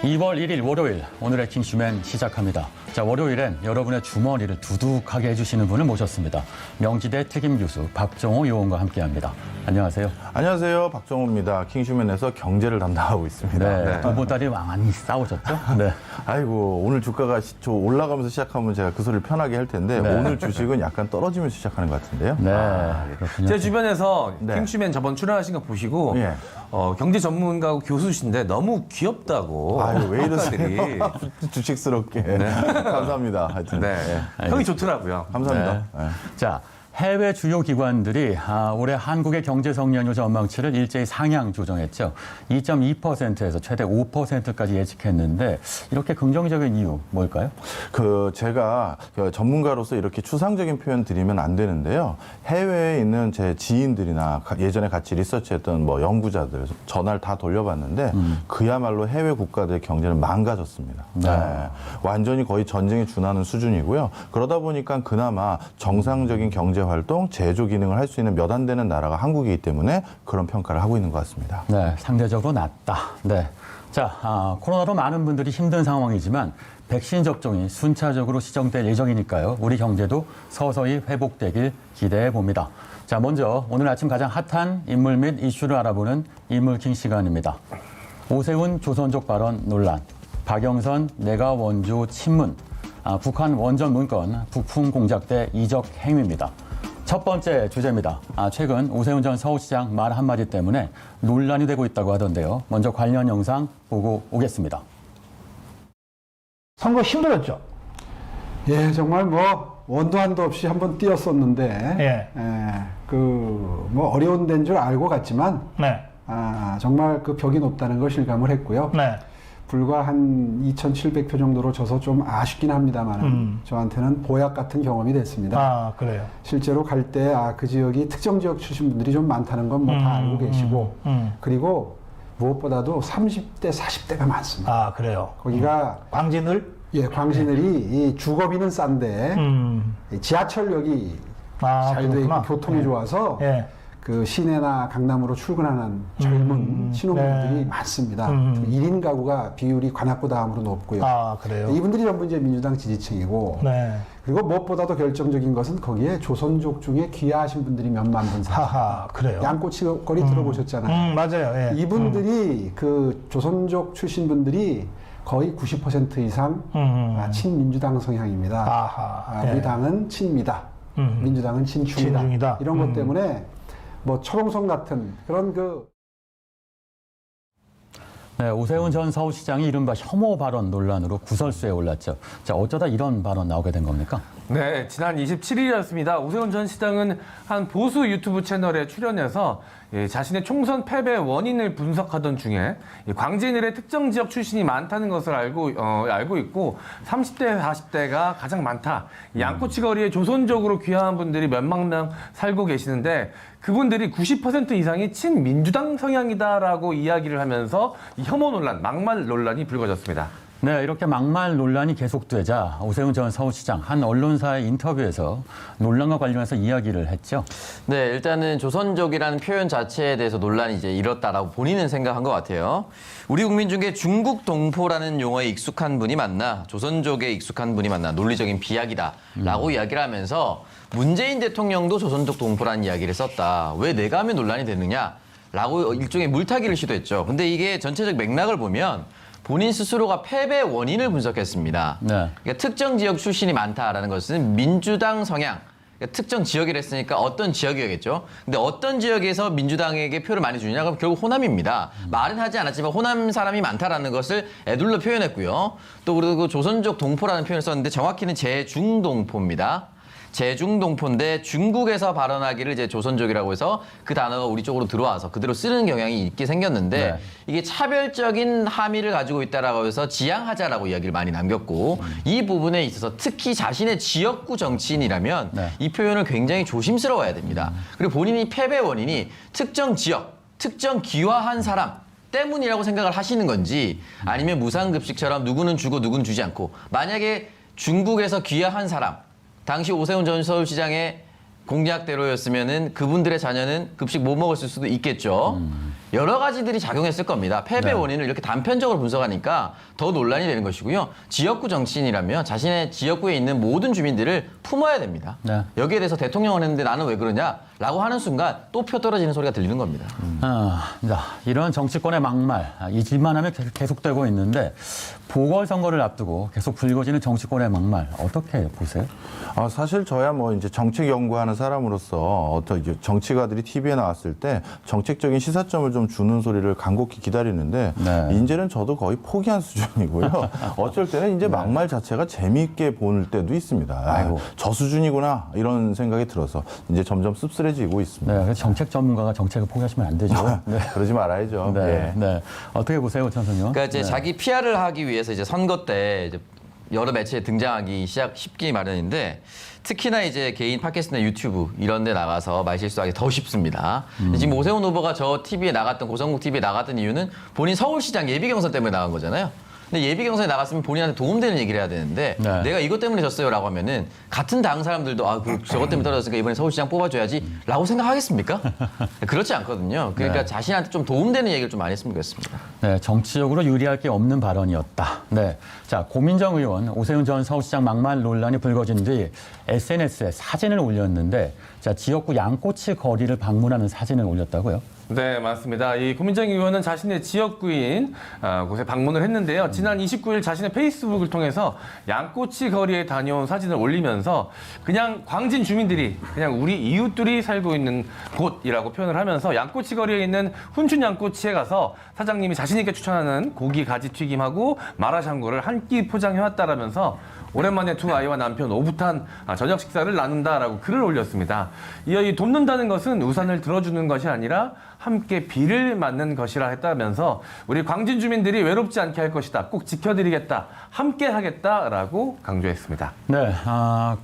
2월 1일 월요일 오늘의 킹슈맨 시작합니다. 자, 월요일엔 여러분의 주머니를 두둑하게 해주시는 분을 모셨습니다. 명지대 특임 교수 박정호 요원과 함께합니다. 안녕하세요. 안녕하세요. 박정호입니다. 킹슈맨에서 경제를 담당하고 있습니다. 네, 두 분딸이 많이 싸우셨죠? 네. 아이고, 오늘 주가가 올라가면서 시작하면 제가 그 소리를 편하게 할 텐데 네. 오늘 주식은 약간 떨어지면서 시작하는 것 같은데요. 네, 그렇군요. 제 주변에서 네. 킹슈맨 저번 출연하신 거 보시고 예. 경제 전문가고 교수신데 너무 귀엽다고. 아유, 왜 평가들이. 이러세요? 주식스럽게. 감사합니다. 하여튼. 네. 예. 평이 좋더라고요. 감사합니다. 예. 자, 해외 주요 기관들이 올해 한국의 경제 성장률 전망치를 일제히 상향 조정했죠. 2.2%에서 최대 5%까지 예측했는데 이렇게 긍정적인 이유 뭘까요? 제가 전문가로서 이렇게 추상적인 표현 드리면 안 되는데요. 해외에 있는 제 지인들이나 예전에 같이 리서치했던 연구자들 전화를 다 돌려봤는데 그야말로 해외 국가들의 경제는 망가졌습니다. 네. 네. 완전히 거의 전쟁에 준하는 수준이고요. 그러다 보니까 그나마 정상적인 경제 활동, 제조 기능을 할 수 있는 몇 안 되는 나라가 한국이기 때문에 그런 평가를 하고 있는 것 같습니다. 네, 상대적으로 낮다. 네. 자, 코로나로 많은 분들이 힘든 상황이지만 백신 접종이 순차적으로 시정될 예정이니까요. 우리 경제도 서서히 회복되길 기대해 봅니다. 자, 먼저 오늘 아침 가장 핫한 인물 및 이슈를 알아보는 인물킹 시간입니다. 오세훈 조선족 발언 논란, 박영선 내가 원조 친문, 북한 원전 문건, 부품 공작대 이적 행위입니다. 첫 번째 주제입니다. 최근 오세훈 전 서울시장 말 한마디 때문에 논란이 되고 있다고 하던데요. 먼저 관련 영상 보고 오겠습니다. 선거 힘들었죠? 예, 정말 원도 한도 없이 한번 뛰었었는데, 예. 어려운 데인 줄 알고 갔지만, 네. 정말 그 벽이 높다는 걸 실감을 했고요. 네. 불과 한 2,700표 정도로 져서 좀 아쉽긴 합니다만, 저한테는 보약 같은 경험이 됐습니다. 아, 그래요. 실제로 갈 때, 그 지역이 특정 지역 출신 분들이 좀 많다는 건 다 알고 계시고, 그리고 무엇보다도 30대, 40대가 많습니다. 아, 그래요. 거기가, 광진을? 예, 광신을이 이 주거비는 싼데, 이 지하철역이 잘 돼 있고 그렇구나. 교통이 예. 좋아서 예. 그 시내나 강남으로 출근하는 젊은 신혼부들이 네. 많습니다. 1인 가구가 비율이 관악구 다음으로 높고요. 아, 그래요. 이분들이 전부 이제 민주당 지지층이고, 네. 그리고 무엇보다도 결정적인 것은 거기에 조선족 중에 귀화하신 분들이 몇만 분 사십니다. 하하, 그래요. 양꼬치거리 들어보셨잖아요. 맞아요. 예. 이분들이 그 조선족 출신 분들이 거의 90% 이상 친민주당 성향입니다. 아하. 우리 예. 당은 친미다. 민주당은 친중이다. 친중이다. 이런 것 때문에 초롱성 같은 그런 네, 오세훈 전 서울시장이 이른바 혐오 발언 논란으로 구설수에 올랐죠. 자, 어쩌다 이런 발언 나오게 된 겁니까? 네, 지난 27일이었습니다. 오세훈 전 시장은 한 보수 유튜브 채널에 출연해서 자신의 총선 패배 원인을 분석하던 중에 광진을의 특정 지역 출신이 많다는 것을 알고 있고 30대, 40대가 가장 많다. 양꼬치 거리에 조선족으로 귀화한 분들이 몇만 명 살고 계시는데 그분들이 90% 이상이 친민주당 성향이다라고 이야기를 하면서 이 혐오 논란, 막말 논란이 불거졌습니다. 네, 이렇게 막말 논란이 계속되자 오세훈 전 서울시장 한 언론사의 인터뷰에서 논란과 관련해서 이야기를 했죠. 네, 일단은 조선족이라는 표현 자체에 대해서 논란이 이제 일었다라고 본인은 생각한 것 같아요. 우리 국민 중에 중국 동포라는 용어에 익숙한 분이 많나, 조선족에 익숙한 분이 많나, 논리적인 비약이다라고 이야기를 하면서 문재인 대통령도 조선족 동포라는 이야기를 썼다. 왜 내가 하면 논란이 되느냐라고 일종의 물타기를 시도했죠. 근데 이게 전체적 맥락을 보면 본인 스스로가 패배 원인을 분석했습니다. 네. 그러니까 특정 지역 출신이 많다라는 것은 민주당 성향, 그러니까 특정 지역이라 했으니까 어떤 지역이겠죠. 근데 어떤 지역에서 민주당에게 표를 많이 주느냐? 그럼 결국 호남입니다. 말은 하지 않았지만 호남 사람이 많다라는 것을 애둘러 표현했고요. 또 그리고 조선족 동포라는 표현을 썼는데 정확히는 제중동포입니다. 제중동포인데 중국에서 발언하기를 이제 조선족이라고 해서 그 단어가 우리 쪽으로 들어와서 그대로 쓰는 경향이 있게 생겼는데 네. 이게 차별적인 함의를 가지고 있다라고 해서 지양하자라고 이야기를 많이 남겼고 이 부분에 있어서 특히 자신의 지역구 정치인이라면 네. 이 표현을 굉장히 조심스러워야 됩니다. 그리고 본인이 패배 원인이 특정 지역, 특정 귀화한 사람 때문이라고 생각을 하시는 건지 아니면 무상급식처럼 누구는 주고 누구는 주지 않고 만약에 중국에서 귀화한 사람 당시 오세훈 전 서울시장의 공약대로였으면은 그분들의 자녀는 급식 못 먹었을 수도 있겠죠. 여러 가지들이 작용했을 겁니다. 패배 원인을 이렇게 단편적으로 분석하니까 더 논란이 되는 것이고요. 지역구 정치인이라면 자신의 지역구에 있는 모든 주민들을 품어야 됩니다. 네. 여기에 대해서 대통령을 했는데 나는 왜 그러냐라고 하는 순간 또 표 떨어지는 소리가 들리는 겁니다. 자, 이런 정치권의 막말, 잊을만 하면 계속되고 있는데 보궐선거를 앞두고 계속 불거지는 정치권의 막말 어떻게 보세요? 사실 저야 뭐 이제 정책 연구하는 사람으로서 어떤 이제 정치가들이 TV에 나왔을 때 정책적인 시사점을 좀 주는 소리를 간곡히 기다리는데 네. 이제는 저도 거의 포기한 수준이고요. 어쩔 때는 이제 막말 자체가 재미있게 볼 때도 있습니다. 아이고. 저 수준이구나 이런 생각이 들어서 이제 점점 씁쓸해지고 있습니다. 네, 그래서 정책 전문가가 정책을 포기하시면 안 되죠. 네. 그러지 말아야죠. 네, 예. 네. 어떻게 보세요, 천선 의원? 그러니까 이제 자기 PR을 하기 위해서 이제 선거 때 이제 여러 매체에 등장하기 쉽기 마련인데 특히나 이제 개인 팟캐스트나 유튜브 이런 데 나가서 말실수하기 더 쉽습니다. 지금 오세훈 후보가 저 TV에 나갔던 고성국 TV에 나갔던 이유는 본인 서울시장 예비 경선 때문에 나간 거잖아요. 근데 예비 경선에 나갔으면 본인한테 도움되는 얘기를 해야 되는데 네. 내가 이것 때문에 졌어요라고 하면은 같은 당 사람들도 저것 때문에 떨어졌으니까 이번에 서울시장 뽑아줘야지라고 생각하겠습니까? 그렇지 않거든요. 그러니까 네. 자신한테 좀 도움되는 얘기를 좀 많이 했으면 좋겠습니다. 네, 정치적으로 유리할 게 없는 발언이었다. 네, 자 고민정 의원, 오세훈 전 서울시장 막말 논란이 불거진 뒤 SNS에 사진을 올렸는데, 자 지역구 양꼬치 거리를 방문하는 사진을 올렸다고요? 네, 맞습니다. 이 고민정 의원은 자신의 지역구인 곳에 방문을 했는데요. 지난 29일 자신의 페이스북을 통해서 양꼬치 거리에 다녀온 사진을 올리면서 그냥 광진 주민들이 그냥 우리 이웃들이 살고 있는 곳이라고 표현을 하면서 양꼬치 거리에 있는 훈춘 양꼬치에 가서 사장님이 자신 있게 추천하는 고기 가지 튀김하고 마라샹궈를 한 끼 포장해왔다라면서 오랜만에 두 아이와 남편 오붓한 저녁 식사를 나눈다라고 글을 올렸습니다. 이어 이 돕는다는 것은 우산을 들어주는 것이 아니라 함께 비를 맞는 것이라 했다면서 우리 광진 주민들이 외롭지 않게 할 것이다. 꼭 지켜드리겠다. 함께 하겠다라고 강조했습니다. 네,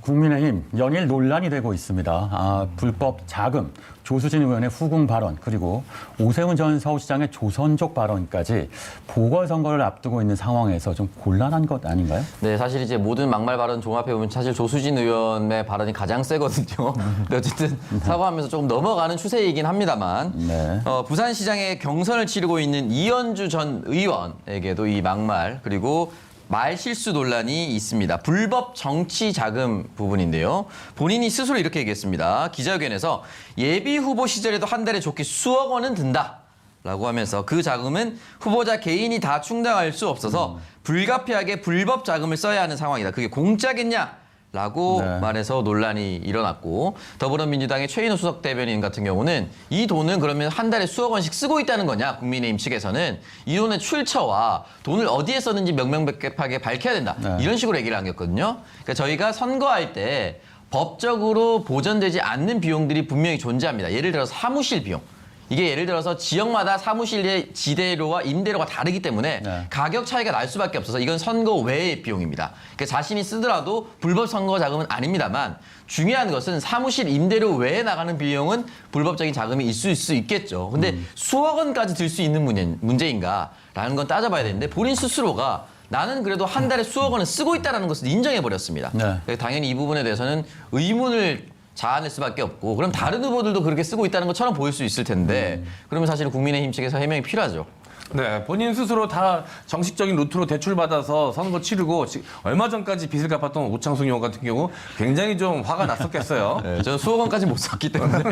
국민의힘 연일 논란이 되고 있습니다. 불법 자금, 조수진 의원의 후궁 발언, 그리고 오세훈 전 서울시장의 조선족 발언까지 보궐선거를 앞두고 있는 상황에서 좀 곤란한 것 아닌가요? 네, 사실 이제 모든 막말 발언 종합해보면 사실 조수진 의원의 발언이 가장 세거든요. 근데 어쨌든 사과하면서 조금 넘어가는 추세이긴 합니다만, 네. 부산시장에 경선을 치르고 있는 이현주 전 의원에게도 이 막말, 그리고 말 실수 논란이 있습니다. 불법 정치 자금 부분인데요. 본인이 스스로 이렇게 얘기했습니다. 기자회견에서 예비 후보 시절에도 한 달에 좋게 수억 원은 든다. 라고 하면서 그 자금은 후보자 개인이 다 충당할 수 없어서 불가피하게 불법 자금을 써야 하는 상황이다. 그게 공짜겠냐? 라고 네. 말해서 논란이 일어났고, 더불어민주당의 최인호 수석 대변인 같은 경우는 이 돈은 그러면 한 달에 수억 원씩 쓰고 있다는 거냐, 국민의힘 측에서는 이 돈의 출처와 돈을 어디에 썼는지 명명백백하게 밝혀야 된다. 네. 이런 식으로 얘기를 남겼거든요. 그러니까 저희가 선거할 때 법적으로 보전되지 않는 비용들이 분명히 존재합니다. 예를 들어서 사무실 비용. 이게 예를 들어서 지역마다 사무실의 지대료와 임대료가 다르기 때문에 네. 가격 차이가 날 수밖에 없어서 이건 선거 외의 비용입니다. 그러니까 자신이 쓰더라도 불법 선거 자금은 아닙니다만 중요한 것은 사무실 임대료 외에 나가는 비용은 불법적인 자금이 있을 수 있겠죠. 근데 수억 원까지 들 수 있는 문제인가라는 건 따져봐야 되는데 본인 스스로가 나는 그래도 한 달에 수억 원을 쓰고 있다는 것을 인정해버렸습니다. 네. 당연히 이 부분에 대해서는 의문을 자아낼 수밖에 없고, 그럼 다른 후보들도 그렇게 쓰고 있다는 것처럼 보일 수 있을 텐데 그러면 사실 국민의힘 측에서 해명이 필요하죠. 네, 본인 스스로 다 정식적인 루트로 대출받아서 선거 치르고 얼마 전까지 빚을 갚았던 오창숙 의원 같은 경우 굉장히 좀 화가 났었겠어요. 네, 저는 수억 원까지 못 썼기 때문에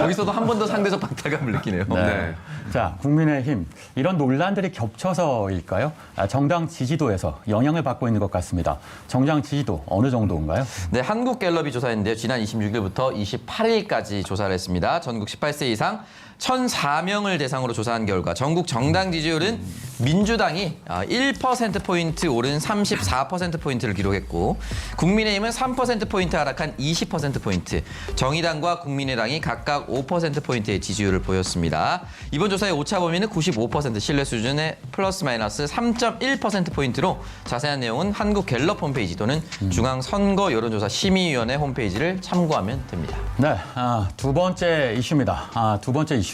여기서도 한 번 더 상대적 박탈감을 느끼네요. 네. 자, 국민의힘 이런 논란들이 겹쳐서일까요? 정당 지지도에서 영향을 받고 있는 것 같습니다. 정당 지지도 어느 정도인가요? 네, 한국갤럽이 조사했는데요. 지난 26일부터 28일까지 조사를 했습니다. 전국 18세 이상 1,004명을 대상으로 조사한 결과 전국 정당 지지율은 민주당이 1%포인트 오른 34%포인트를 기록했고, 국민의힘은 3%포인트 하락한 20%포인트, 정의당과 국민의당이 각각 5%포인트의 지지율을 보였습니다. 이번 조사의 오차 범위는 95% 신뢰 수준의 플러스 마이너스 3.1%포인트로 자세한 내용은 한국갤럽 홈페이지 또는 중앙선거 여론조사 심의위원회 홈페이지를 참고하면 됩니다. 네, 두 번째 이슈입니다. 두 번째 이슈는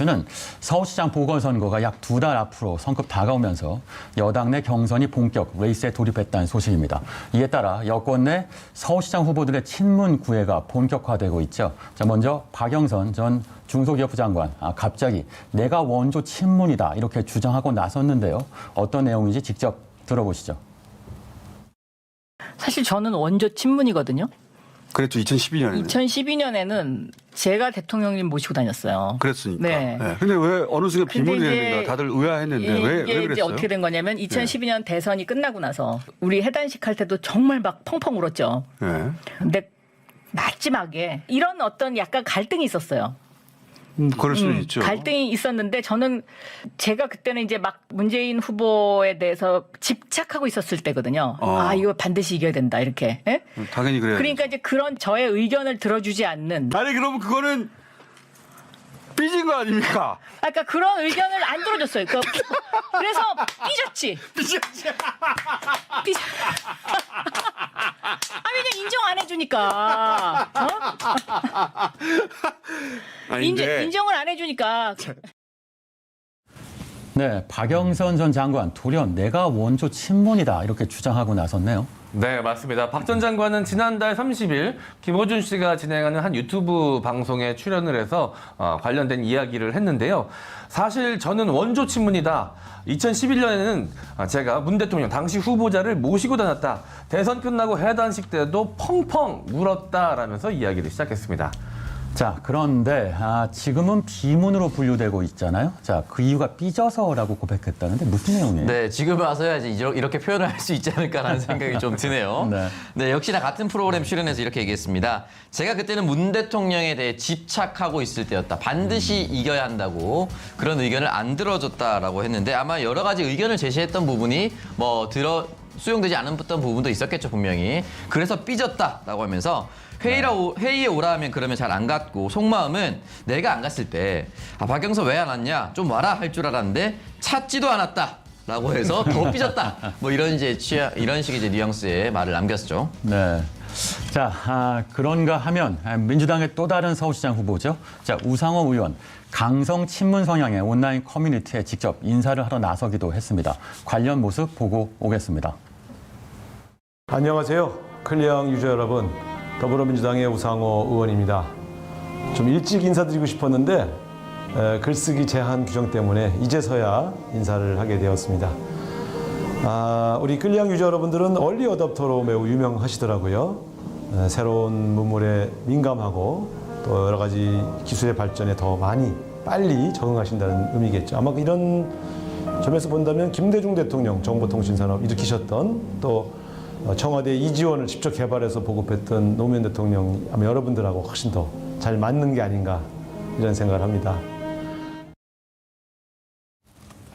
서울시장 보궐선거가 약 두 달 앞으로 선급 다가오면서 여당 내 경선이 본격 레이스에 돌입했다는 소식입니다. 이에 따라 여권 내 서울시장 후보들의 친문 구애가 본격화되고 있죠. 자, 먼저 박영선 전 중소기업부 장관, 갑자기 내가 원조 친문이다 이렇게 주장하고 나섰는데요. 어떤 내용인지 직접 들어보시죠. 사실 저는 원조 친문이거든요. 그랬죠. 2012년에. 2012년에는 제가 대통령님 모시고 다녔어요. 그랬으니까. 네. 네. 근데 왜 어느 순간 근데 비문이 이제 되는가 다들 의아했는데 왜 이게 이제 그랬어요? 어떻게 된 거냐면 2012년 대선이 끝나고 나서 우리 해단식 할 때도 정말 막 펑펑 울었죠. 네. 근데 마지막에 이런 어떤 약간 갈등이 있었어요. 그럴 수는 있죠. 갈등이 있었는데 저는 제가 그때는 이제 막 문재인 후보에 대해서 집착하고 있었을 때거든요. 이거 반드시 이겨야 된다 이렇게. 예? 당연히 그래요. 그러니까 이제 그런 저의 의견을 들어주지 않는. 아니 그러면 그거는 삐진 거 아닙니까? 그러니까 그런 의견을 안 들어줬어요. 그래서 삐졌지. 왜냐 인정 안 해주니까. 인정을 안 해주니까. 네, 박영선 전 장관 돌연 내가 원조 친문이다 이렇게 주장하고 나섰네요. 네, 맞습니다. 박 전 장관은 지난달 30일 김어준 씨가 진행하는 한 유튜브 방송에 출연을 해서 관련된 이야기를 했는데요. 사실 저는 원조 친문이다. 2011년에는 제가 문 대통령 당시 후보자를 모시고 다녔다. 대선 끝나고 해단식 때도 펑펑 울었다라면서 이야기를 시작했습니다. 자, 그런데 지금은 비문으로 분류되고 있잖아요. 자, 그 이유가 삐져서라고 고백했다는데 무슨 내용이에요? 네, 지금 와서야 이제 이렇게 표현을 할 수 있지 않을까라는 생각이 좀 드네요. 네. 네, 역시나 같은 프로그램 출연해서 이렇게 얘기했습니다. 제가 그때는 문 대통령에 대해 집착하고 있을 때였다. 반드시 이겨야 한다고 그런 의견을 안 들어줬다라고 했는데 아마 여러 가지 의견을 제시했던 부분이 수용되지 않았던 부분도 있었겠죠, 분명히. 그래서 삐졌다라고 하면서 회의에 오라 하면 그러면 잘 안 갔고 속마음은 내가 안 갔을 때 박영선 왜 안 왔냐 좀 와라 할 줄 알았는데 찾지도 않았다라고 해서 더 삐졌다 뭐 이런 식의 이제 뉘앙스의 말을 남겼죠. 네. 자, 그런가 하면 민주당의 또 다른 서울시장 후보죠. 자, 우상호 의원 강성 친문 성향의 온라인 커뮤니티에 직접 인사를 하러 나서기도 했습니다. 관련 모습 보고 오겠습니다. 안녕하세요. 클리앙 유저 여러분. 더불어민주당의 우상호 의원입니다. 좀 일찍 인사드리고 싶었는데 글쓰기 제한 규정 때문에 이제서야 인사를 하게 되었습니다. 우리 클리앙 유저 여러분들은 얼리 어댑터로 매우 유명하시더라고요. 새로운 문물에 민감하고 또 여러 가지 기술의 발전에 더 많이 빨리 적응하신다는 의미겠죠. 아마 이런 점에서 본다면 김대중 대통령 정보통신산업 일으키셨던 또 청와대 이지원을 직접 개발해서 보급했던 노무현 대통령 아마 여러분들하고 훨씬 더 잘 맞는 게 아닌가 이런 생각을 합니다.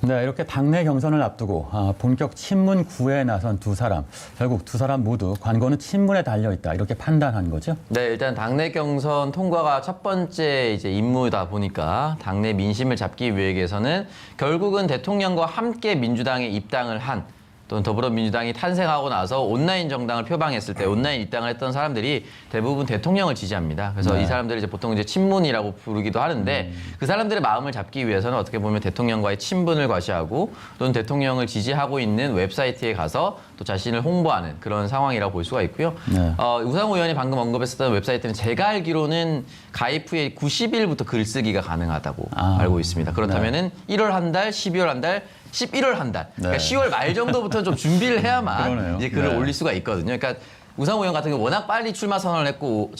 네, 이렇게 당내 경선을 앞두고 본격 친문 구애에 나선 두 사람. 결국 두 사람 모두 관건은 친문에 달려있다 이렇게 판단한 거죠? 네, 일단 당내 경선 통과가 첫 번째 이제 임무다 보니까 당내 민심을 잡기 위해서는 결국은 대통령과 함께 민주당에 입당을 한 또는 더불어민주당이 탄생하고 나서 온라인 정당을 표방했을 때 온라인 입당을 했던 사람들이 대부분 대통령을 지지합니다. 그래서 이 사람들을 이제 보통 이제 친문이라고 부르기도 하는데 그 사람들의 마음을 잡기 위해서는 어떻게 보면 대통령과의 친분을 과시하고 또는 대통령을 지지하고 있는 웹사이트에 가서 또 자신을 홍보하는 그런 상황이라고 볼 수가 있고요. 네. 우상호 의원이 방금 언급했었던 웹사이트는 제가 알기로는 가입 후에 90일부터 글쓰기가 가능하다고 알고 있습니다. 그렇다면은 1월 한 달, 12월 한 달, 11월 한 달. 그러니까 10월 말 정도부터는 좀 준비를 해야만 그러네요. 이제 글을 네. 올릴 수가 있거든요. 그러니까 우상호 의원 같은 경우 워낙 빨리 출마 선언을 했고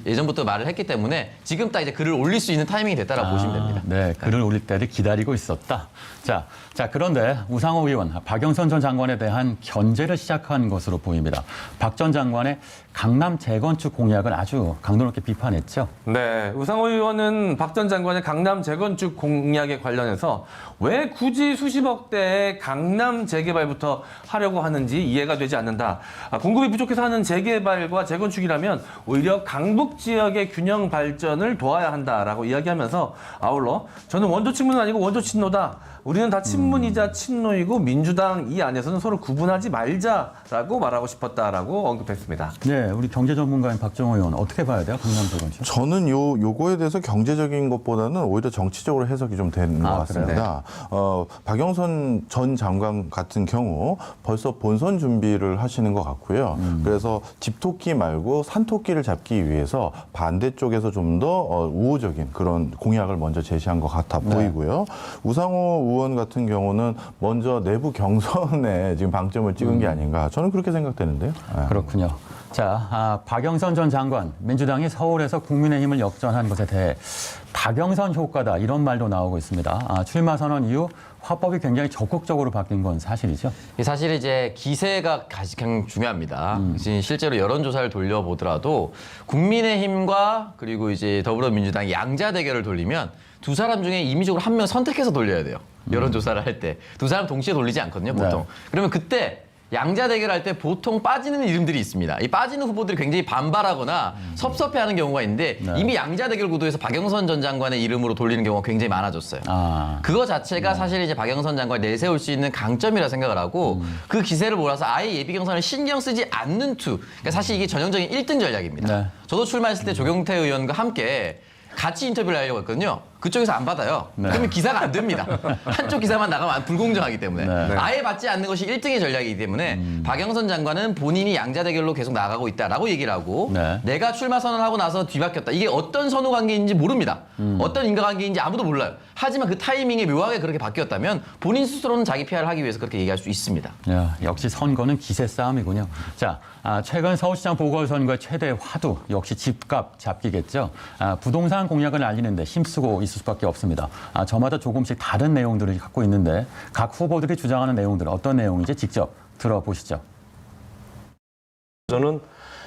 예전부터 말을 했기 때문에 지금 딱 이제 글을 올릴 수 있는 타이밍이 됐다라고 보시면 됩니다. 네, 글을 올릴 때를 기다리고 있었다. 자, 그런데 우상호 의원, 박영선 전 장관에 대한 견제를 시작한 것으로 보입니다. 박 전 장관의 강남 재건축 공약을 아주 강도 높게 비판했죠. 네, 우상호 의원은 박 전 장관의 강남 재건축 공약에 관련해서 왜 굳이 수십억 대의 강남 재개발부터 하려고 하는지 이해가 되지 않는다. 공급이 부족해서 하는 목표는 재개발과 재건축이라면 오히려 강북 지역의 균형 발전을 도와야 한다라고 이야기하면서 아울러 저는 원조 친문은 아니고 원조 친노다. 우리는 다 친문이자 친노이고 민주당 이 안에서는 서로 구분하지 말자라고 말하고 싶었다라고 언급했습니다. 네, 우리 경제 전문가인 박정호 의원 어떻게 봐야 돼요? 강남 재건축? 저는 요거에 대해서 경제적인 것보다는 오히려 정치적으로 해석이 좀 되는 것 같습니다. 박영선 전 장관 같은 경우 벌써 본선 준비를 하시는 것 같고요. 그래서 집토끼 말고 산토끼를 잡기 위해서 반대쪽에서 좀 더 우호적인 그런 공약을 먼저 제시한 것 같아 보이고요. 우상호 의원 같은 경우는 먼저 내부 경선에 지금 방점을 찍은 게 아닌가 저는 그렇게 생각되는데요. 그렇군요. 자, 박영선 전 장관, 민주당이 서울에서 국민의힘을 역전한 것에 대해 박영선 효과다 이런 말도 나오고 있습니다. 출마 선언 이후 화법이 굉장히 적극적으로 바뀐 건 사실이죠? 사실 이제 기세가 가장 중요합니다. 실제로 여론조사를 돌려보더라도 국민의힘과 그리고 이제 더불어민주당이 양자 대결을 돌리면 두 사람 중에 임의적으로 한 명 선택해서 돌려야 돼요. 여론조사를 할 때. 두 사람 동시에 돌리지 않거든요, 보통. 네. 그러면 그때 양자 대결할 때 보통 빠지는 이름들이 있습니다. 이 빠지는 후보들이 굉장히 반발하거나 섭섭해하는 경우가 있는데 네. 이미 양자 대결 구도에서 박영선 전 장관의 이름으로 돌리는 경우가 굉장히 많아졌어요. 그거 자체가 사실 이제 박영선 장관이 내세울 수 있는 강점이라 생각을 하고 그 기세를 몰아서 아예 예비 경선을 신경 쓰지 않는 투. 그러니까 사실 이게 전형적인 1등 전략입니다. 네. 저도 출마했을 때 조경태 의원과 함께 같이 인터뷰를 하려고 했거든요. 그쪽에서 안 받아요. 네. 그러면 기사가 안 됩니다. 한쪽 기사만 나가면 불공정하기 때문에. 네. 아예 받지 않는 것이 1등의 전략이기 때문에 박영선 장관은 본인이 양자 대결로 계속 나가고 있다라고 얘기를 하고 네. 내가 출마 선언하고 나서 뒤바뀌었다. 이게 어떤 선후 관계인지 모릅니다. 어떤 인과관계인지 아무도 몰라요. 하지만 그 타이밍에 묘하게 그렇게 바뀌었다면 본인 스스로는 자기 PR을 하기 위해서 그렇게 얘기할 수 있습니다. 야, 역시 선거는 기세 싸움이군요. 자, 최근 서울시장 보궐선거의 최대 화두 역시 집값 잡기겠죠. 부동산 공약을 알리는데 힘쓰고 있을 수밖에 없습니다. 저마다 조금씩 다른 내용들을 갖고 있는데 각 후보들이 주장하는 내용들은 어떤 내용인지 직접 들어보시죠. 저는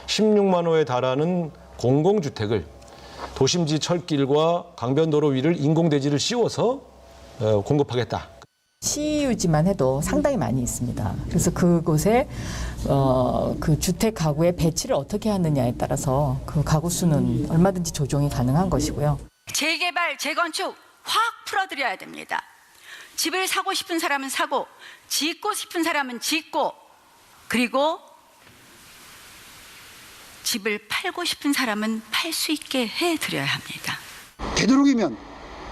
16만 호에 달하는 공공주택을 도심지 철길과 강변도로 위를 인공대지를 씌워서 공급하겠다. 시유지만 해도 상당히 많이 있습니다. 그래서 그곳에 그 주택 가구의 배치를 어떻게 하느냐에 따라서 그 가구 수는 얼마든지 조정이 가능한 것이고요. 재개발, 재건축 확 풀어드려야 됩니다. 집을 사고 싶은 사람은 사고, 짓고 싶은 사람은 짓고, 그리고 집을 팔고 싶은 사람은 팔 수 있게 해드려야 합니다. 되도록이면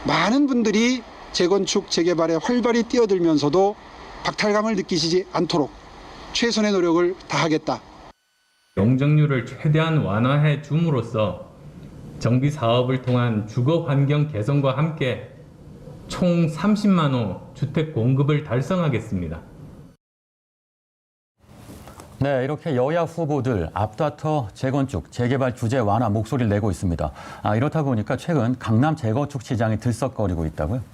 많은 분들이 재건축, 재개발에 활발히 뛰어들면서도 박탈감을 느끼시지 않도록 최선의 노력을 다하겠다. 용적률을 최대한 완화해 줌으로써 정비 사업을 통한 주거 환경 개선과 함께 총 30만 호 주택 공급을 달성하겠습니다. 네, 이렇게 여야 후보들 앞다퉈 재건축, 재개발 규제 완화 목소리를 내고 있습니다. 이렇다 보니까 최근 강남 재건축 시장이 들썩거리고 있다고요?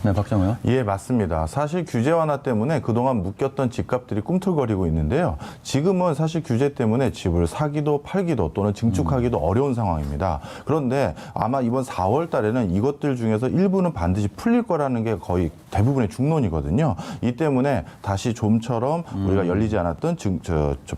네, 박정호 의원. 예, 맞습니다. 사실 규제 완화 때문에 그동안 묶였던 집값들이 꿈틀거리고 있는데요. 지금은 사실 규제 때문에 집을 사기도 팔기도 또는 증축하기도 어려운 상황입니다. 그런데 아마 이번 4월 달에는 이것들 중에서 일부는 반드시 풀릴 거라는 게 거의 대부분의 중론이거든요. 이 때문에 다시 좀처럼 우리가 열리지 않았던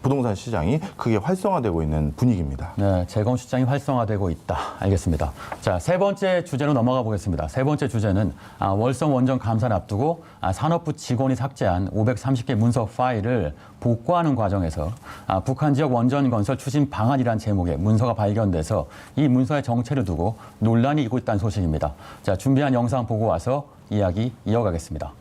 부동산 시장이 크게 활성화되고 있는 분위기입니다. 네, 재건축 시장이 활성화되고 있다. 알겠습니다. 자, 세 번째 주제로 넘어가 보겠습니다. 세 번째 주제는 월성 원전 감사를 앞두고 산업부 직원이 삭제한 530개 문서 파일을 복구하는 과정에서 북한 지역 원전 건설 추진 방안이란 제목의 문서가 발견돼서 이 문서의 정체를 두고 논란이 일고 있다는 소식입니다. 자, 준비한 영상 보고 와서 이야기 이어가겠습니다.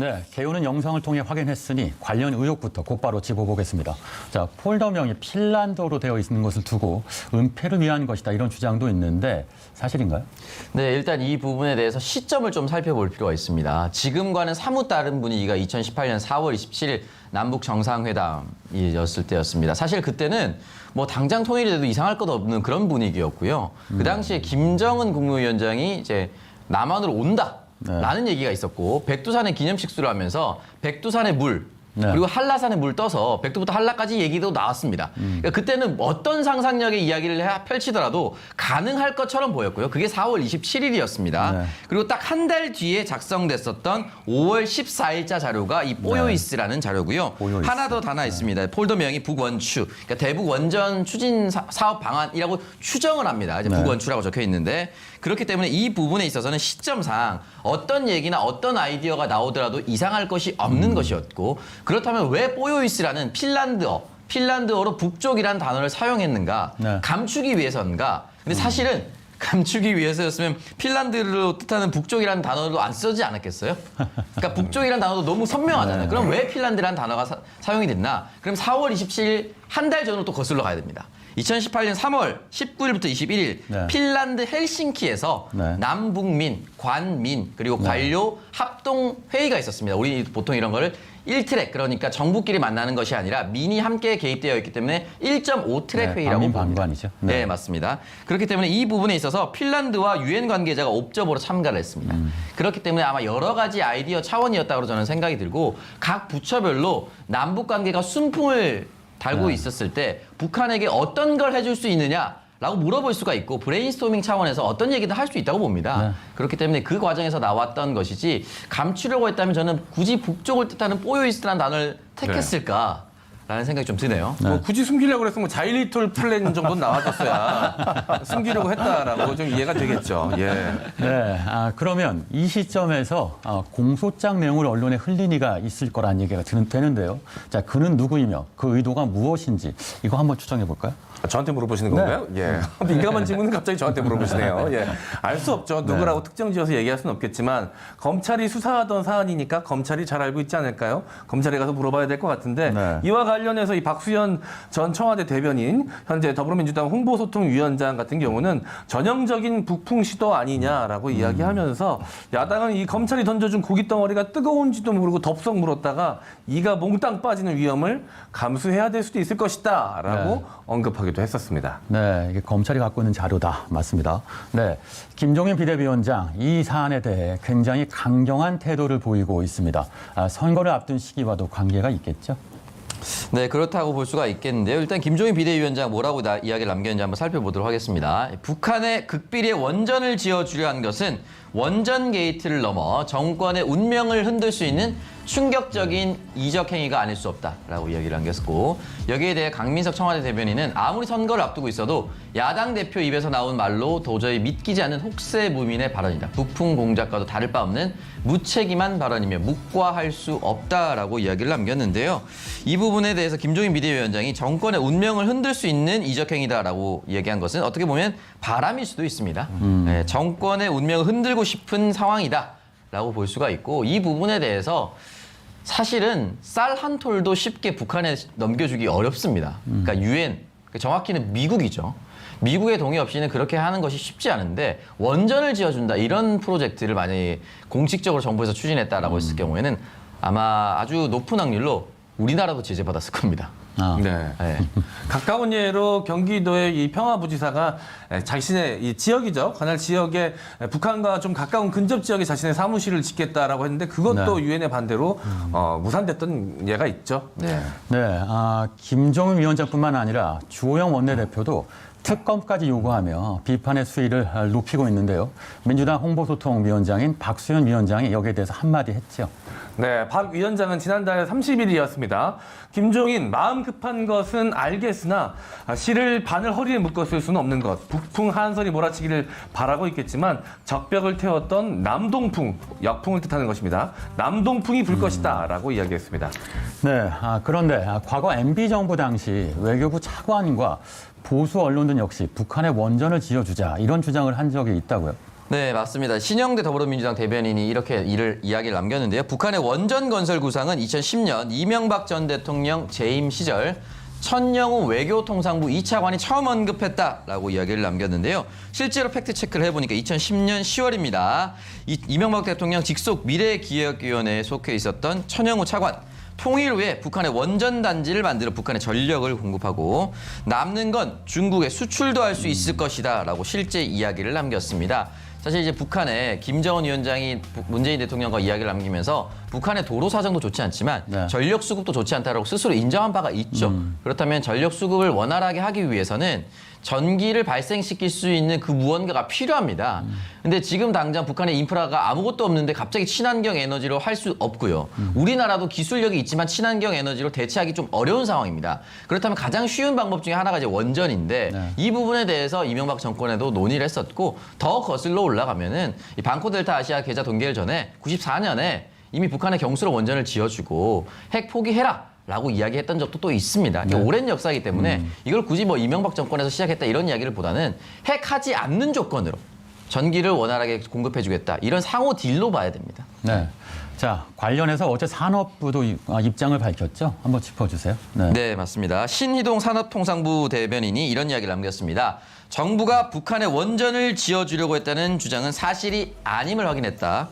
네, 개요는 영상을 통해 확인했으니 관련 의혹부터 곧바로 짚어보겠습니다. 자, 폴더명이 핀란드어로 되어 있는 것을 두고 은폐를 위한 것이다 이런 주장도 있는데 사실인가요? 네, 일단 이 부분에 대해서 시점을 좀 살펴볼 필요가 있습니다. 지금과는 사뭇 다른 분위기가 2018년 4월 27일 남북 정상회담이었을 때였습니다. 사실 그때는 뭐 당장 통일이 돼도 이상할 것 없는 그런 분위기였고요. 그 당시에 김정은 국무위원장이 이제 남한으로 온다. 라는 얘기가 있었고 백두산의 기념식수를 하면서 백두산의 물 그리고 한라산의 물 떠서 백두부터 한라까지 얘기도 나왔습니다. 그러니까 그때는 어떤 상상력의 이야기를 펼치더라도 가능할 것처럼 보였고요. 그게 4월 27일이었습니다. 그리고 딱 한 달 뒤에 작성됐었던 5월 14일자 자료가 이 뽀요이스라는 자료고요. 뽀요이스. 하나 더 단어 있습니다. 폴더명이 북원추, 그러니까 대북 원전 추진 사업 방안이라고 추정을 합니다. 이제 북원추라고 적혀 있는데 그렇기 때문에 이 부분에 있어서는 시점상 어떤 얘기나 어떤 아이디어가 나오더라도 이상할 것이 없는 것이었고 그렇다면 왜 뽀요이스라는 핀란드어로 북쪽이라는 단어를 사용했는가? 감추기 위해서인가? 근데 사실은 감추기 위해서였으면 핀란드로 뜻하는 북쪽이라는 단어도 안 쓰지 않았겠어요? 그러니까 북쪽이라는 단어도 너무 선명하잖아요. 그럼 왜 핀란드라는 단어가 사용이 됐나? 그럼 4월 27일 한 달 전으로 또 거슬러 가야 됩니다. 2018년 3월 19일부터 21일 핀란드 헬싱키에서 남북민, 관민 그리고 관료 합동 회의가 있었습니다. 우리 보통 이런 거를 1트랙 그러니까 정부끼리 만나는 것이 아니라 민이 함께 개입되어 있기 때문에 1.5트랙 회의라고 봅니다. 네, 맞습니다. 그렇기 때문에 이 부분에 있어서 핀란드와 유엔 관계자가 옵저버로 참가를 했습니다. 그렇기 때문에 아마 여러 가지 아이디어 차원이었다고 저는 생각이 들고 각 부처별로 남북 관계가 순풍을 달고 있었을 때 북한에게 어떤 걸 해줄 수 있느냐라고 물어볼 수가 있고 브레인스토밍 차원에서 어떤 얘기도 할 수 있다고 봅니다. 그렇기 때문에 그 과정에서 나왔던 것이지 감추려고 했다면 저는 굳이 북쪽을 뜻하는 뽀요이스라는 단어를 택했을까? 라는 생각이 좀 드네요. 뭐 굳이 숨기려고 그랬으면 자일리톨 플랜 정도는 나와줬어야 숨기려고 했다라고 좀 이해가 되겠죠. 예. 네, 그러면 이 시점에서 공소장 내용을 언론에 흘린 이가 있을 거라는 얘기가 되는데요. 자, 그는 누구이며 그 의도가 무엇인지 이거 한번 추정해 볼까요? 저한테 물어보시는 건가요? 예. 민감한 질문은 갑자기 저한테 물어보시네요. 예. 알 수 없죠. 누구라고 특정 지어서 얘기할 수는 없겠지만 검찰이 수사하던 사안이니까 검찰이 잘 알고 있지 않을까요? 검찰에 가서 물어봐야 될 것 같은데 이와 관련해서 이 박수현 전 청와대 대변인 현재 더불어민주당 홍보소통위원장 같은 경우는 전형적인 북풍 시도 아니냐라고 이야기하면서 야당은 이 검찰이 던져준 고깃덩어리가 뜨거운지도 모르고 덥석 물었다가 이가 몽땅 빠지는 위험을 감수해야 될 수도 있을 것이다라고 언급하기도 했었습니다. 네, 이게 검찰이 갖고 있는 자료다. 맞습니다. 네, 김종인 비대위원장 이 사안에 대해 굉장히 강경한 태도를 보이고 있습니다. 선거를 앞둔 시기와도 관계가 있겠죠? 네, 그렇다고 볼 수가 있겠는데요. 일단 김종인 비대위원장 뭐라고 이야기를 남겼는지 한번 살펴보도록 하겠습니다. 북한의 극비리에 원전을 지어주려 한 것은 원전 게이트를 넘어 정권의 운명을 흔들 수 있는 충격적인 이적 행위가 아닐 수 없다라고 이야기를 남겼고 여기에 대해 강민석 청와대 대변인은 아무리 선거를 앞두고 있어도 야당 대표 입에서 나온 말로 도저히 믿기지 않는 혹세무민의 발언이다. 북풍 공작과도 다를 바 없는 무책임한 발언이며 묵과할 수 없다라고 이야기를 남겼는데요. 이 부분에 대해서 김종인 비대위원장이 정권의 운명을 흔들 수 있는 이적 행위다라고 얘기한 것은 어떻게 보면 바람일 수도 있습니다. 네, 정권의 운명을 흔들고 싶은 상황이다라고 볼 수가 있고 이 부분에 대해서 사실은 쌀 한 톨도 쉽게 북한에 넘겨주기 어렵습니다. 그러니까 유엔, 정확히는 미국이죠. 미국의 동의 없이는 그렇게 하는 것이 쉽지 않은데 원전을 지어준다 이런 프로젝트를 만약에 공식적으로 정부에서 추진했다라고 했을 경우에는 아마 아주 높은 확률로 우리나라도 제재받았을 겁니다. 네. 가까운 예로 경기도의 이 평화부지사가 자신의 이 지역이죠. 관할 지역에 북한과 좀 가까운 근접 지역에 자신의 사무실을 짓겠다라고 했는데 그것도 유엔의 반대로 무산됐던 예가 있죠. 네, 김종인 위원장뿐만 아니라 주호영 원내대표도 특검까지 요구하며 비판의 수위를 높이고 있는데요. 민주당 홍보소통위원장인 박수현 위원장이 여기에 대해서 한마디 했죠. 네, 박 위원장은 지난달 30일이었습니다. 김종인 마음 급한 것은 알겠으나 실을 바늘 허리에 묶었을 수는 없는 것. 북풍 한선이 몰아치기를 바라고 있겠지만 적벽을 태웠던 남동풍, 역풍을 뜻하는 것입니다. 남동풍이 불 것이다 라고 이야기했습니다. 네, 그런데 과거 MB정부 당시 외교부 차관과 보수 언론들 역시 북한에 원전을 지어주자 이런 주장을 한 적이 있다고요? 네, 맞습니다. 신영대 더불어민주당 대변인이 이렇게 이야기를 남겼는데요. 북한의 원전 건설 구상은 2010년 이명박 전 대통령 재임 시절 천영우 외교통상부 2차관이 처음 언급했다라고 이야기를 남겼는데요. 실제로 팩트체크를 해보니까 2010년 10월입니다. 이명박 대통령 직속 미래기획위원회에 속해 있었던 천영우 차관. 통일 후에 북한의 원전 단지를 만들어 북한에 전력을 공급하고 남는 건 중국에 수출도 할 수 있을 것이다라고 실제 이야기를 남겼습니다. 사실 이제 북한에 김정은 위원장이 문재인 대통령과 이야기를 남기면서 북한의 도로 사정도 좋지 않지만 전력 수급도 좋지 않다라고 스스로 인정한 바가 있죠. 그렇다면 전력 수급을 원활하게 하기 위해서는 전기를 발생시킬 수 있는 그 무언가가 필요합니다. 근데 지금 당장 북한의 인프라가 아무것도 없는데 갑자기 친환경 에너지로 할 수 없고요. 우리나라도 기술력이 있지만 친환경 에너지로 대체하기 좀 어려운 상황입니다. 그렇다면 가장 쉬운 방법 중에 하나가 이제 원전인데 이 부분에 대해서 이명박 정권에도 논의를 했었고 더 거슬러 올라가면은 이 방코델타 아시아 계좌 동계일 전에 94년에 이미 북한의 경수로 원전을 지어주고 핵 포기해라. 라고 이야기했던 적도 또 있습니다. 오랜 역사이기 때문에 이걸 굳이 뭐 이명박 정권에서 시작했다 이런 이야기를 보다는 핵하지 않는 조건으로 전기를 원활하게 공급해주겠다. 이런 상호 딜로 봐야 됩니다. 네. 자, 관련해서 어제 산업부도 입장을 밝혔죠? 한번 짚어주세요. 네, 맞습니다. 신희동 산업통상부 대변인이 이런 이야기를 남겼습니다. 정부가 북한에 원전을 지어주려고 했다는 주장은 사실이 아님을 확인했다.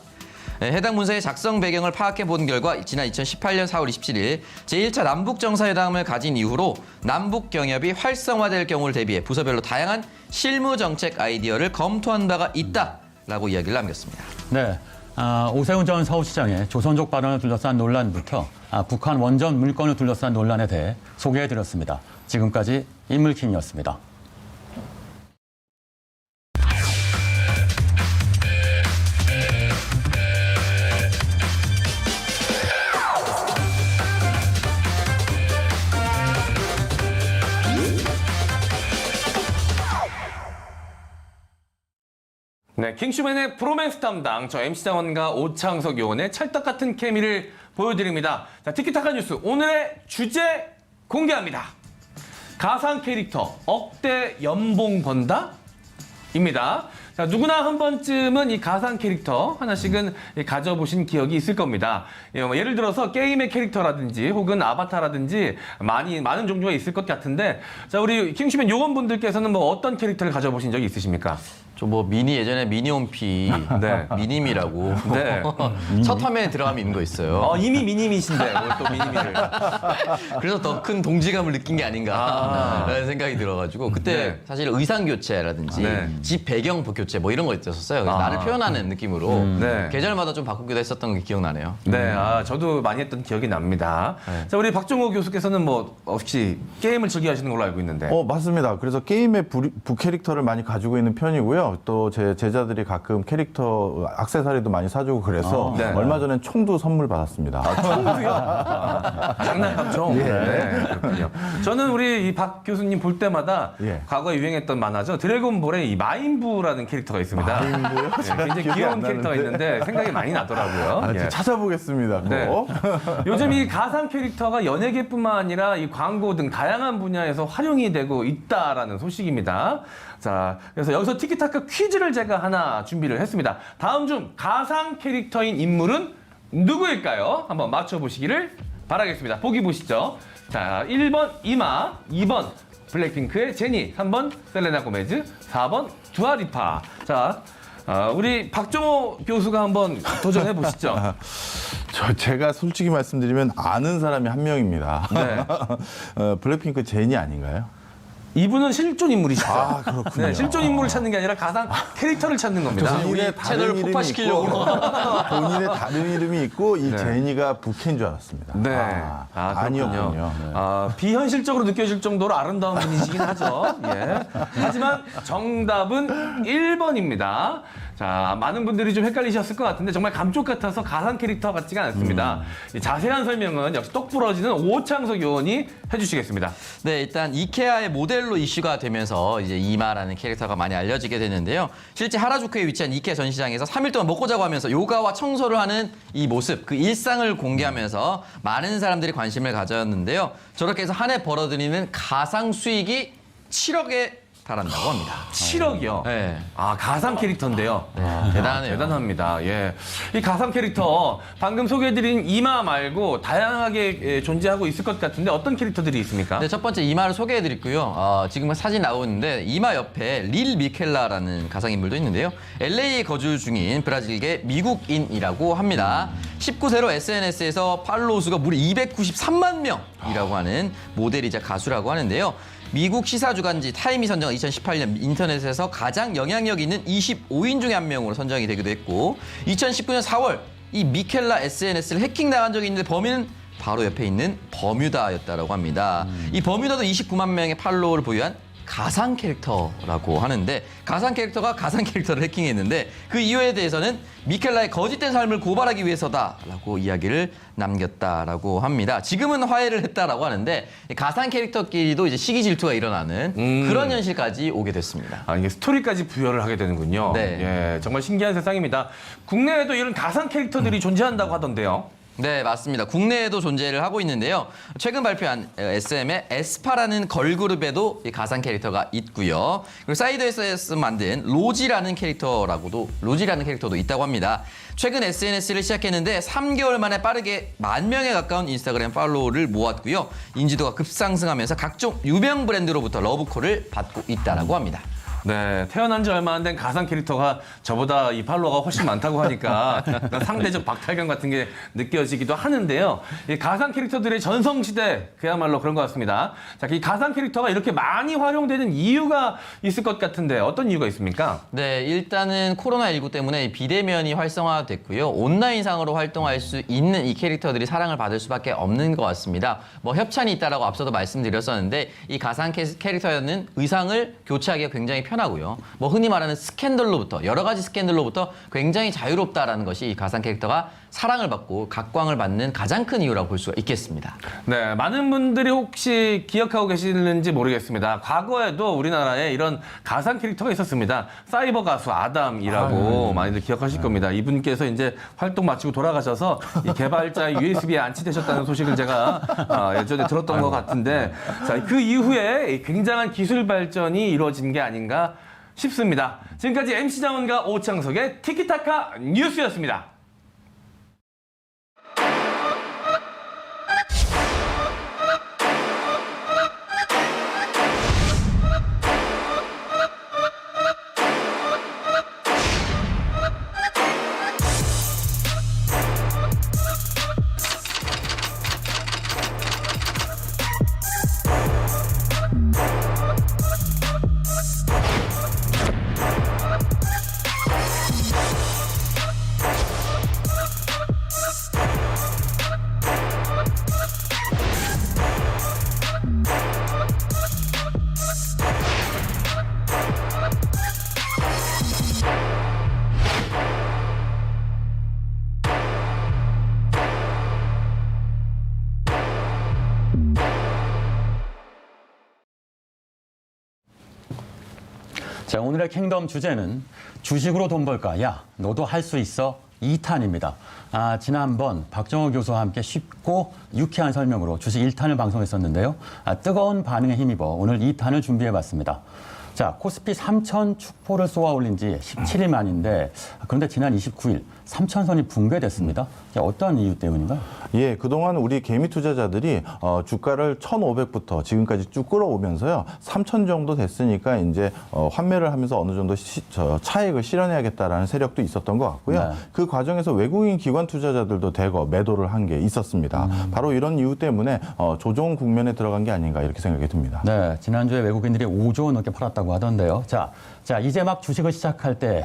해당 문서의 작성 배경을 파악해 본 결과 지난 2018년 4월 27일 제1차 남북정상회담을 가진 이후로 남북 경협이 활성화될 경우를 대비해 부서별로 다양한 실무 정책 아이디어를 검토한 바가 있다라고 이야기를 남겼습니다. 네. 오세훈 전 서울시장의 조선족 발언을 둘러싼 논란부터 북한 원전 물건을 둘러싼 논란에 대해 소개해드렸습니다. 지금까지 인물킹이었습니다. 네, 킹슈맨의 프로맨스 담당 저 MC 장원과 오창석 요원의 찰떡 같은 케미를 보여드립니다. 자, 티키타카 뉴스 오늘의 주제 공개합니다. 가상 캐릭터 억대 연봉 번다? 입니다. 자, 누구나 한 번쯤은 이 가상 캐릭터 하나씩은 가져보신 기억이 있을 겁니다. 예를 들어서 게임의 캐릭터라든지 혹은 아바타라든지 많은 종류가 있을 것 같은데 자, 우리 킹슈맨 요원분들께서는 뭐 어떤 캐릭터를 가져보신 적이 있으십니까? 저 뭐 예전에 미니홈피 미님이라고 네. 첫 화면에 들어가면 있는 거 있어요. 이미 미님이신데 뭘 또 미니미를. 그래서 더 큰 동지감을 느낀 게 아닌가라는 생각이 들어가지고 그때 사실 의상 교체라든지 집 배경 교체 뭐 이런 거 있었어요. 그래서 나를 표현하는 느낌으로 계절마다 좀 바꾸기도 했었던 게 기억나네요. 네, 저도 많이 했던 기억이 납니다. 자, 우리 박종호 교수께서는 뭐 혹시 게임을 즐겨 하시는 걸로 알고 있는데. 맞습니다. 그래서 게임의 부캐릭터를 많이 가지고 있는 편이고요. 또 제 제자들이 가끔 캐릭터 액세서리도 많이 사주고 그래서 얼마 전엔 총도 선물 받았습니다. 총도요? 장난감 총? 네, 그렇군요. 저는 우리 이 박 교수님 볼 때마다 과거에 유행했던 만화죠. 드래곤볼의 이 마인부라는 캐릭터가 있습니다. 마인부요? 굉장히 귀여운 캐릭터가 있는데 생각이 많이 나더라고요. 찾아보겠습니다. 요즘 이 가상 캐릭터가 연예계뿐만 아니라 이 광고 등 다양한 분야에서 활용이 되고 있다라는 소식입니다. 자, 그래서 여기서 티키타카 퀴즈를 제가 하나 준비를 했습니다. 다음 중 가상 캐릭터인 인물은 누구일까요? 한번 맞춰보시기를 바라겠습니다. 보기 보시죠. 자, 1번 이마, 2번 블랙핑크의 제니, 3번 셀레나 고메즈, 4번 두아리파. 자, 우리 박종호 교수가 한번 도전해 보시죠. 제가 솔직히 말씀드리면 아는 사람이 한 명입니다. 블랙핑크 제니 아닌가요? 이분은 실존 인물이시죠? 그렇군요. 네, 실존 인물을 찾는 게 아니라 가상 캐릭터를 찾는 겁니다. 본인의 채널을 폭파시키려고. 본인의 다른 이름이 있고 이 제니가 부캐인 줄 알았습니다. 네. 아니었군요. 비현실적으로 느껴질 정도로 아름다운 분이시긴 하죠. 하지만 정답은 1번입니다. 자, 많은 분들이 좀 헷갈리셨을 것 같은데 정말 감쪽 같아서 가상 캐릭터 같지가 않습니다. 자세한 설명은 역시 똑 부러지는 오창석 요원이 해주시겠습니다. 네, 일단 이케아의 모델로 이슈가 되면서 이제 이마라는 캐릭터가 많이 알려지게 됐는데요. 실제 하라주쿠에 위치한 이케아 전시장에서 3일 동안 먹고 자고 하면서 요가와 청소를 하는 이 모습, 그 일상을 공개하면서 많은 사람들이 관심을 가졌는데요. 저렇게 해서 한 해 벌어들이는 가상 수익이 7억에 달한다고 합니다. 7억이요? 네. 아, 가상 캐릭터인데요. 대단하네요. 대단합니다. 예. 이 가상 캐릭터, 방금 소개해드린 이마 말고 다양하게 존재하고 있을 것 같은데 어떤 캐릭터들이 있습니까? 네, 첫 번째 이마를 소개해드릴고요. 지금 사진 나오는데 이마 옆에 릴 미켈라라는 가상인물도 있는데요. LA에 거주 중인 브라질계 미국인이라고 합니다. 19세로 SNS에서 팔로우 수가 무려 293만 명이라고 하는 모델이자 가수라고 하는데요. 미국 시사주간지 타임이 선정한 2018년 인터넷에서 가장 영향력 있는 25인 중에 한 명으로 선정이 되기도 했고 2019년 4월 이 미켈라 SNS를 해킹당한 적이 있는데 범인은 바로 옆에 있는 버뮤다였다고 합니다. 이 버뮤다도 29만 명의 팔로워를 보유한 가상 캐릭터라고 하는데 가상 캐릭터가 가상 캐릭터를 해킹했는데 그 이유에 대해서는 미켈라의 거짓된 삶을 고발하기 위해서다라고 이야기를 남겼다라고 합니다. 지금은 화해를 했다라고 하는데 가상 캐릭터끼리도 이제 시기 질투가 일어나는 그런 현실까지 오게 됐습니다. 아, 이게 스토리까지 부여를 하게 되는군요. 네. 예, 정말 신기한 세상입니다. 국내에도 이런 가상 캐릭터들이 존재한다고 하던데요. 네, 맞습니다. 국내에도 존재를 하고 있는데요. 최근 발표한 SM의 에스파라는 걸그룹에도 이 가상 캐릭터가 있고요. 그리고 사이드에서 만든 로지라는 캐릭터도 있다고 합니다. 최근 SNS를 시작했는데 3개월 만에 빠르게 10,000명에 가까운 인스타그램 팔로워를 모았고요. 인지도가 급상승하면서 각종 유명 브랜드로부터 러브콜을 받고 있다고 합니다. 네, 태어난 지 얼마 안 된 가상 캐릭터가 저보다 이 팔로워가 훨씬 많다고 하니까 상대적 박탈감 같은 게 느껴지기도 하는데요. 이 가상 캐릭터들의 전성시대, 그야말로 그런 것 같습니다. 자, 이 가상 캐릭터가 이렇게 많이 활용되는 이유가 있을 것 같은데 어떤 이유가 있습니까? 네, 일단은 코로나19 때문에 비대면이 활성화됐고요. 온라인상으로 활동할 수 있는 이 캐릭터들이 사랑을 받을 수밖에 없는 것 같습니다. 뭐 협찬이 있다라고 앞서도 말씀드렸었는데 이 가상 캐릭터는 의상을 교체하기가 굉장히 편하고요. 뭐 흔히 말하는 스캔들로부터 여러 가지 스캔들로부터 굉장히 자유롭다라는 것이 이 가상 캐릭터가 사랑을 받고 각광을 받는 가장 큰 이유라고 볼 수가 있겠습니다. 네, 많은 분들이 혹시 기억하고 계시는지 모르겠습니다. 과거에도 우리나라에 이런 가상 캐릭터가 있었습니다. 사이버 가수 아담이라고 많이들 기억하실 겁니다. 이분께서 이제 활동 마치고 돌아가셔서 이 개발자의 USB에 안치되셨다는 소식을 제가 예전에 들었던 것 같은데, 자, 그 이후에 굉장한 기술 발전이 이루어진 게 아닌가 싶습니다. 지금까지 MC 장원과 오창석의 티키타카 뉴스였습니다. 자, 오늘의 킹덤 주제는 주식으로 돈 벌까? 야, 너도 할 수 있어? 2탄입니다. 지난번 박정호 교수와 함께 쉽고 유쾌한 설명으로 주식 1탄을 방송했었는데요. 뜨거운 반응에 힘입어 오늘 2탄을 준비해봤습니다. 자, 코스피 3천 축포를 쏘아 올린 지 17일 만인데 그런데 지난 29일 3천선이 붕괴됐습니다. 어떤 이유 때문인가요? 예, 그동안 우리 개미 투자자들이 주가를 1,500부터 지금까지 쭉 끌어오면서요. 3,000 정도 됐으니까 이제 환매를 하면서 어느 정도 차익을 실현해야겠다라는 세력도 있었던 것 같고요. 네. 그 과정에서 외국인 기관 투자자들도 대거 매도를 한 게 있었습니다. 바로 이런 이유 때문에 조정 국면에 들어간 게 아닌가 이렇게 생각이 듭니다. 네, 지난주에 외국인들이 5조 원 넘게 팔았다고 하던데요. 자, 이제 막 주식을 시작할 때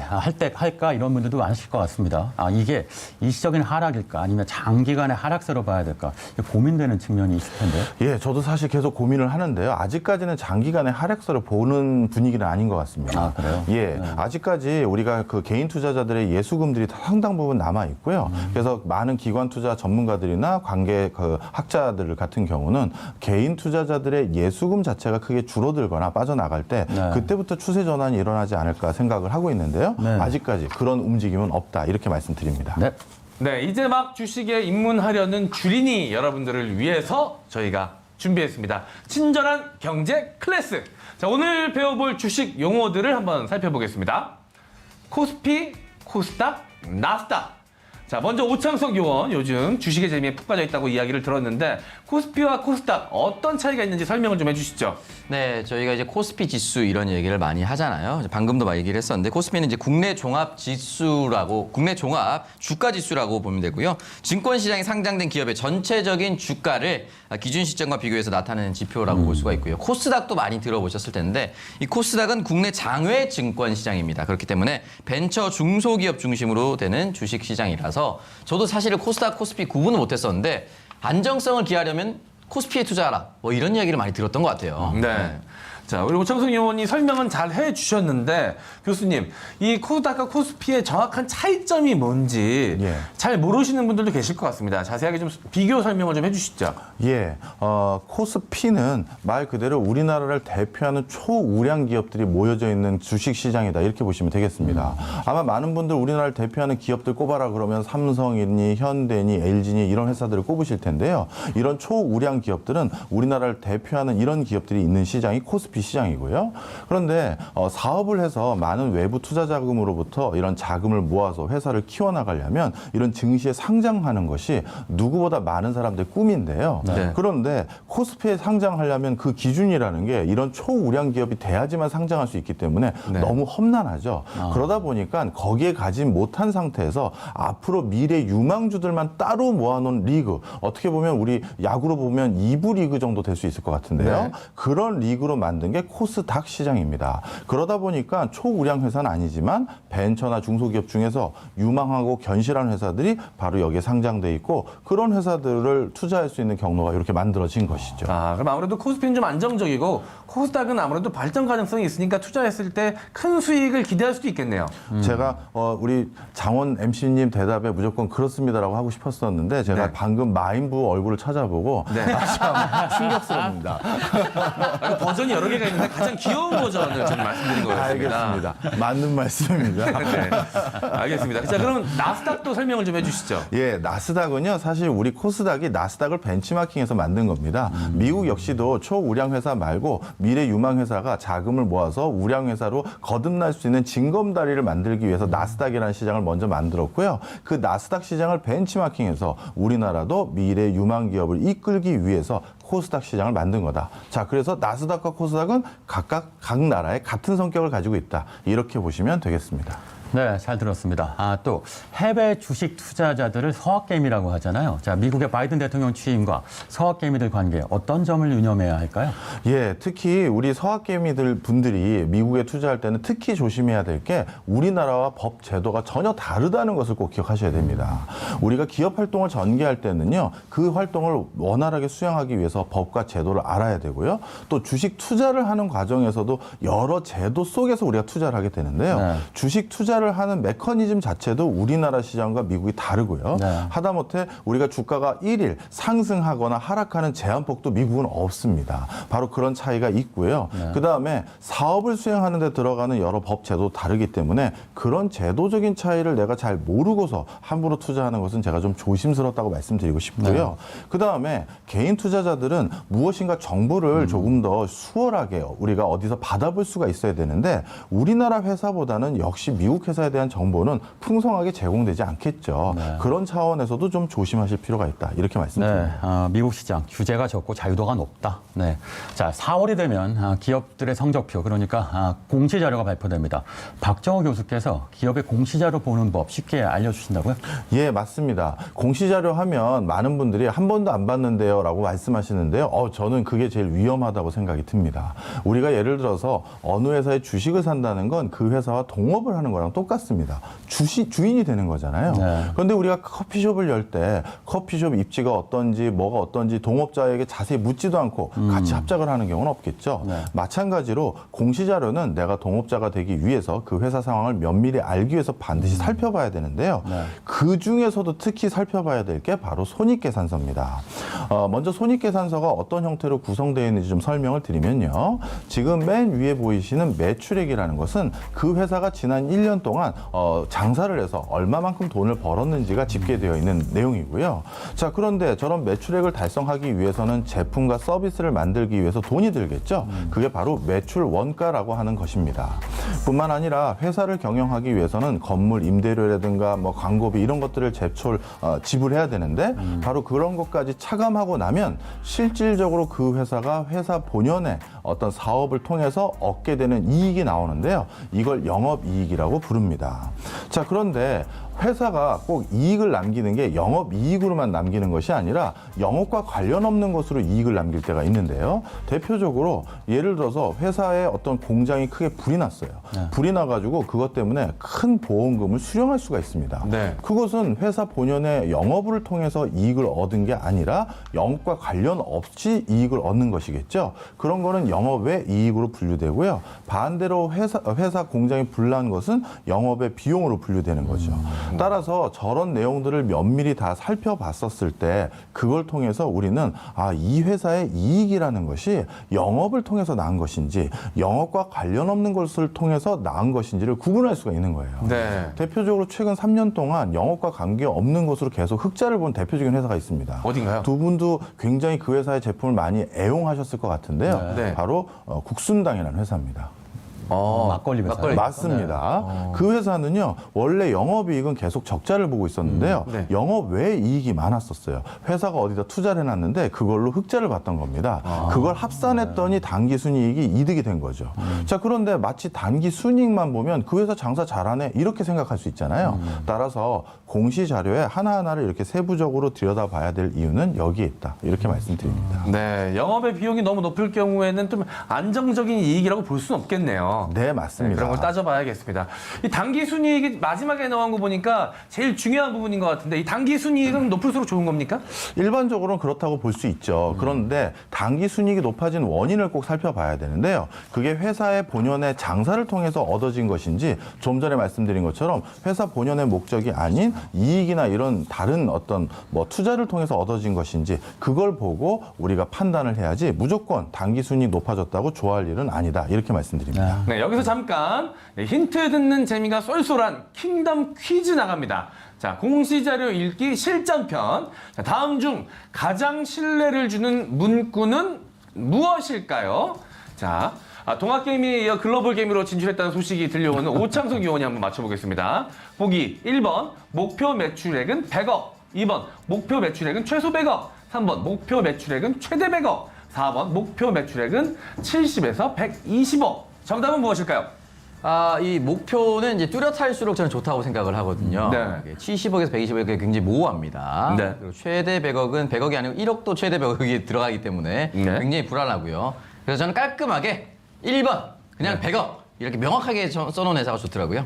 할까 이런 분들도 많으실 것 같습니다. 이게 일시적인 하락일까 아니면 장기간의 하락세로 봐야 될까 고민되는 측면이 있을 텐데요. 예, 저도 사실 계속 고민을 하는데요. 아직까지는 장기간의 하락세를 보는 분위기는 아닌 것 같습니다. 그래요? 예, 아직까지 우리가 그 개인 투자자들의 예수금들이 상당 부분 남아 있고요. 그래서 많은 기관 투자 전문가들이나 관계 그 학자들 같은 경우는 개인 투자자들의 예수금 자체가 크게 줄어들거나 빠져나갈 때 그때부터 추세 전환이 일어나지 않을까 생각을 하고 있는데요. 아직까지 그런 움직임은 없다 이렇게 말씀드립니다. 네, 이제 막 주식에 입문하려는 주린이 여러분들을 위해서 저희가 준비했습니다. 친절한 경제 클래스. 자, 오늘 배워볼 주식 용어들을 한번 살펴보겠습니다. 코스피, 코스닥, 나스닥. 자, 먼저 오창석 요원, 요즘 주식의 재미에 푹 빠져 있다고 이야기를 들었는데 코스피와 코스닥 어떤 차이가 있는지 설명을 좀 해주시죠. 네, 저희가 이제 코스피 지수 이런 얘기를 많이 하잖아요. 방금도 막 얘기를 했었는데 코스피는 이제 국내 종합 지수라고, 국내 종합 주가 지수라고 보면 되고요. 증권시장에 상장된 기업의 전체적인 주가를 기준 시점과 비교해서 나타내는 지표라고 볼 수가 있고요. 코스닥도 많이 들어보셨을 텐데 이 코스닥은 국내 장외 증권 시장입니다. 그렇기 때문에 벤처 중소기업 중심으로 되는 주식 시장이라서 저도 사실은 코스닥, 코스피 구분을 못했었는데 안정성을 기하려면 코스피에 투자하라. 뭐 이런 이야기를 많이 들었던 것 같아요. 네. 자, 우리 오창석 의원이 설명은 잘 해주셨는데 교수님, 이 코스닥과 코스피의 정확한 차이점이 뭔지 잘 모르시는 분들도 계실 것 같습니다. 자세하게 좀 비교 설명을 좀 해주시죠. 예, 코스피는 말 그대로 우리나라를 대표하는 초우량 기업들이 모여져 있는 주식 시장이다 이렇게 보시면 되겠습니다. 아마 많은 분들 우리나라를 대표하는 기업들 꼽아라 그러면 삼성이니 현대니 LG니 이런 회사들을 꼽으실 텐데요. 이런 초우량 기업들은 우리나라를 대표하는 이런 기업들이 있는 시장이 코스피 시장이고요. 그런데 사업을 해서 많은 외부 투자 자금으로부터 이런 자금을 모아서 회사를 키워나가려면 이런 증시에 상장하는 것이 누구보다 많은 사람들의 꿈인데요. 네. 그런데 코스피에 상장하려면 그 기준이라는 게 이런 초우량 기업이 돼야지만 상장할 수 있기 때문에 너무 험난하죠. 그러다 보니까 거기에 가지 못한 상태에서 앞으로 미래 유망주들만 따로 모아놓은 리그, 어떻게 보면 우리 야구로 보면 2부 리그 정도 될 수 있을 것 같은데요. 그런 리그로 만든 게 코스닥 시장입니다. 그러다 보니까 초우량 회사는 아니지만 벤처나 중소기업 중에서 유망하고 견실한 회사들이 바로 여기에 상장돼 있고 그런 회사들을 투자할 수 있는 경로가 이렇게 만들어진 것이죠. 아, 그럼 아무래도 코스피는 좀 안정적이고 코스닥은 아무래도 발전 가능성이 있으니까 투자했을 때 큰 수익을 기대할 수도 있겠네요. 제가 우리 장원 MC님 대답에 무조건 그렇습니다라고 하고 싶었었는데 제가 방금 마인부 얼굴을 찾아보고 참 충격스럽습니다. 버전이 여러 개가 있는데 가장 귀여운 버전을 좀 말씀드린 거였습니다. 알겠습니다. 맞는 말씀입니다. 네, 알겠습니다. 자, 그럼 나스닥도 설명을 좀 해주시죠. 예, 나스닥은요, 사실 우리 코스닥이 나스닥을 벤치마킹해서 만든 겁니다. 미국 역시도 초우량 회사 말고 미래 유망 회사가 자금을 모아서 우량 회사로 거듭날 수 있는 징검다리를 만들기 위해서 나스닥이라는 시장을 먼저 만들었고요. 그 나스닥 시장을 벤치마킹해서 우리나라도 미래 유망 기업을 이끌기 위해서 코스닥 시장을 만든 거다. 자, 그래서 나스닥과 코스닥은 각각 각 나라의 같은 성격을 가지고 있다. 이렇게 보시면 되겠습니다. 네, 잘 들었습니다. 또 해외 주식 투자자들을 서학개미라고 하잖아요. 자, 미국의 바이든 대통령 취임과 서학개미들 관계 어떤 점을 유념해야 할까요? 예, 특히 우리 서학개미들 분들이 미국에 투자할 때는 특히 조심해야 될 게 우리나라와 법 제도가 전혀 다르다는 것을 꼭 기억하셔야 됩니다. 우리가 기업 활동을 전개할 때는요, 그 활동을 원활하게 수행하기 위해서 법과 제도를 알아야 되고요. 또 주식 투자를 하는 과정에서도 여러 제도 속에서 우리가 투자를 하게 되는데요. 주식 투자를 하는 메커니즘 자체도 우리나라 시장과 미국이 다르고요. 하다못해 우리가 주가가 1일 상승하거나 하락하는 제한폭도 미국은 없습니다. 바로 그런 차이가 있고요. 그다음에 사업을 수행하는 데 들어가는 여러 법 제도 다르기 때문에 그런 제도적인 차이를 내가 잘 모르고서 함부로 투자하는 것은 제가 좀 조심스럽다고 말씀드리고 싶고요. 그다음에 개인 투자자들은 무엇인가 정보를 조금 더 수월하게 우리가 어디서 받아볼 수가 있어야 되는데 우리나라 회사보다는 역시 미국 회사에 대한 정보는 풍성하게 제공되지 않겠죠. 그런 차원에서도 좀 조심하실 필요가 있다. 이렇게 말씀드립니다. 미국 시장 규제가 적고 자유도가 높다. 네. 자, 4월이 되면 기업들의 성적표, 그러니까 공시 자료가 발표됩니다. 박정호 교수께서 기업의 공시 자료 보는 법 쉽게 알려주신다고요? 예, 맞습니다. 공시 자료 하면 많은 분들이 한 번도 안 봤는데요라고 말씀하시는데요. 저는 그게 제일 위험하다고 생각이 듭니다. 우리가 예를 들어서 어느 회사의 주식을 산다는 건 그 회사와 동업을 하는 거랑 똑같습니다. 주인이 되는 거잖아요. 그런데 우리가 커피숍을 열 때 커피숍 입지가 어떤지 뭐가 어떤지 동업자에게 자세히 묻지도 않고 같이 합작을 하는 경우는 없겠죠. 마찬가지로 공시자료는 내가 동업자가 되기 위해서 그 회사 상황을 면밀히 알기 위해서 반드시 살펴봐야 되는데요. 그 중에서도 특히 살펴봐야 될 게 바로 손익계산서입니다. 먼저 손익계산서가 어떤 형태로 구성되어 있는지 좀 설명을 드리면요. 지금 맨 위에 보이시는 매출액이라는 것은 그 회사가 지난 1년 동안 장사를 해서 얼마만큼 돈을 벌었는지가 집계되어 있는 내용이고요. 자, 그런데 저런 매출액을 달성하기 위해서는 제품과 서비스를 만들기 위해서 돈이 들겠죠. 그게 바로 매출 원가라고 하는 것입니다. 뿐만 아니라 회사를 경영하기 위해서는 건물 임대료라든가 뭐 광고비 이런 것들을 지불해야 되는데 바로 그런 것까지 차감하고 나면 실질적으로 그 회사가 회사 본연의 어떤 사업을 통해서 얻게 되는 이익이 나오는데요. 이걸 영업이익이라고 부릅니다. 자, 그런데 회사가 꼭 이익을 남기는 게 영업이익으로만 남기는 것이 아니라 영업과 관련 없는 것으로 이익을 남길 때가 있는데요. 대표적으로 예를 들어서 회사에 어떤 공장이 크게 불이 났어요. 불이 나가지고 그것 때문에 큰 보험금을 수령할 수가 있습니다. 그것은 회사 본연의 영업을 통해서 이익을 얻은 게 아니라 영업과 관련 없이 이익을 얻는 것이겠죠. 그런 거는 영업 외 이익으로 분류되고요. 반대로 회사 공장이 불난 것은 영업의 비용으로 분류되는 거죠. 따라서 저런 내용들을 면밀히 다 살펴봤었을 때 그걸 통해서 우리는 이 회사의 이익이라는 것이 영업을 통해서 나은 것인지 영업과 관련 없는 것을 통해서 나은 것인지를 구분할 수가 있는 거예요. 대표적으로 최근 3년 동안 영업과 관계없는 것으로 계속 흑자를 본 대표적인 회사가 있습니다. 어딘가요? 두 분도 굉장히 그 회사의 제품을 많이 애용하셨을 것 같은데요. 바로 국순당이라는 회사입니다. 막걸리 회사. 맞습니다. 그 회사는요, 원래 영업이익은 계속 적자를 보고 있었는데요. 영업 외 이익이 많았었어요. 회사가 어디다 투자를 해놨는데 그걸로 흑자를 봤던 겁니다. 그걸 합산했더니 단기순이익이 이득이 된 거죠. 자, 그런데 마치 단기순이익만 보면 그 회사 장사 잘하네 이렇게 생각할 수 있잖아요. 따라서 공시자료에 하나하나를 이렇게 세부적으로 들여다봐야 될 이유는 여기에 있다. 이렇게 말씀드립니다. 네, 영업의 비용이 너무 높을 경우에는 좀 안정적인 이익이라고 볼 수는 없겠네요. 네, 맞습니다. 그런 걸 따져봐야겠습니다. 이 단기 순이익이 마지막에 나온 거 보니까 제일 중요한 부분인 것 같은데 이 단기 순이익은 높을수록 좋은 겁니까? 일반적으로는 그렇다고 볼 수 있죠. 그런데 단기 순이익이 높아진 원인을 꼭 살펴봐야 되는데요. 그게 회사의 본연의 장사를 통해서 얻어진 것인지 좀 전에 말씀드린 것처럼 회사 본연의 목적이 아닌 이익이나 이런 다른 어떤 뭐 투자를 통해서 얻어진 것인지 그걸 보고 우리가 판단을 해야지 무조건 단기 순이익 높아졌다고 좋아할 일은 아니다. 이렇게 말씀드립니다. 네, 여기서 잠깐 힌트 듣는 재미가 쏠쏠한 킹덤 퀴즈 나갑니다. 자, 공시자료 읽기 실전편. 자, 다음 중 가장 신뢰를 주는 문구는 무엇일까요? 자, 동학개미에 이어 글로벌 개미로 진출했다는 소식이 들려오는 오창석 의원이 한번 맞춰보겠습니다. 보기 1번 목표 매출액은 100억, 2번 목표 매출액은 최소 100억, 3번 목표 매출액은 최대 100억, 4번 목표 매출액은 70에서 120억. 정답은 무엇일까요? 이 목표는 이제 뚜렷할수록 저는 좋다고 생각을 하거든요. 70억에서 120억이 굉장히 모호합니다. 그리고 최대 100억은 100억이 아니고 1억도 최대 100억이 들어가기 때문에 굉장히 불안하고요. 그래서 저는 깔끔하게 1번 그냥 100억 이렇게 명확하게 써놓은 회사가 좋더라고요.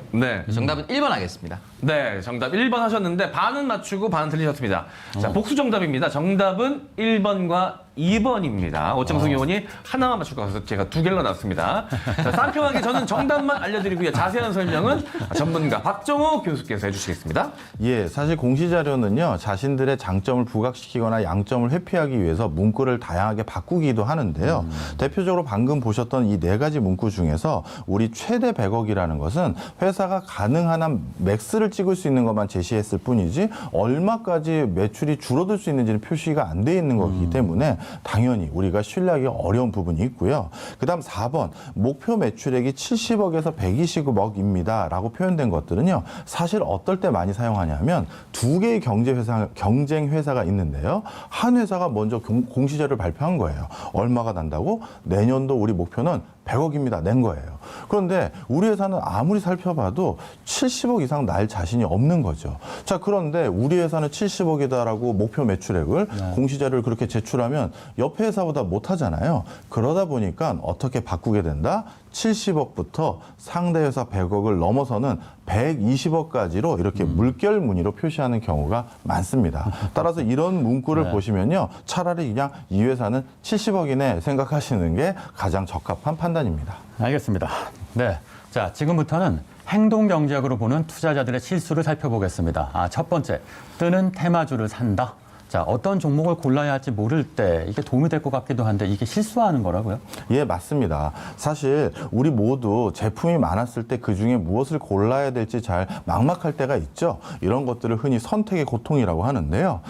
정답은 1번 하겠습니다. 네, 정답 1번 하셨는데 반은 맞추고 반은 틀리셨습니다. 자, 복수 정답입니다. 정답은 1번과 2번입니다. 오창석 의원이 하나만 맞출 것 같아서 제가 두 개를 넣어놨습니다. 자, 쌍평하게 저는 정답만 알려드리고요. 자세한 설명은 전문가 박정호 교수께서 해주시겠습니다. 예, 사실 공시자료는요, 자신들의 장점을 부각시키거나 양점을 회피하기 위해서 문구를 다양하게 바꾸기도 하는데요. 대표적으로 방금 보셨던 이 네 가지 문구 중에서 우리 최대 100억이라는 것은 회사가 가능한 한 맥스를 찍을 수 있는 것만 제시했을 뿐이지 얼마까지 매출이 줄어들 수 있는지는 표시가 안 돼 있는 거기 때문에 당연히 우리가 신뢰하기 어려운 부분이 있고요. 그다음 4번 목표 매출액이 70억에서 120억입니다 라고 표현된 것들은요. 사실 어떨 때 많이 사용하냐면 두 개의 경쟁 회사가 있는데요. 한 회사가 먼저 공시자료를 발표한 거예요. 얼마가 난다고? 내년도 우리 목표는 100억입니다. 낸 거예요. 그런데 우리 회사는 아무리 살펴봐도 70억 이상 날 자신이 없는 거죠. 자, 그런데 우리 회사는 70억이다라고 목표 매출액을 공시자료를 그렇게 제출하면 옆에 회사보다 못하잖아요. 그러다 보니까 어떻게 바꾸게 된다? 70억부터 상대 회사 100억을 넘어서는 120억까지로 이렇게 물결 무늬로 표시하는 경우가 많습니다. 따라서 이런 문구를 보시면요. 차라리 그냥 이 회사는 70억이네 생각하시는 게 가장 적합한 판단입니다. 알겠습니다. 네. 자, 지금부터는 행동 경제학으로 보는 투자자들의 실수를 살펴보겠습니다. 첫 번째, 뜨는 테마주를 산다. 자, 어떤 종목을 골라야 할지 모를 때 이게 도움이 될 것 같기도 한데 이게 실수하는 거라고요? 예, 맞습니다. 사실 우리 모두 제품이 많았을 때 그중에 무엇을 골라야 될지 잘 막막할 때가 있죠. 이런 것들을 흔히 선택의 고통이라고 하는데요.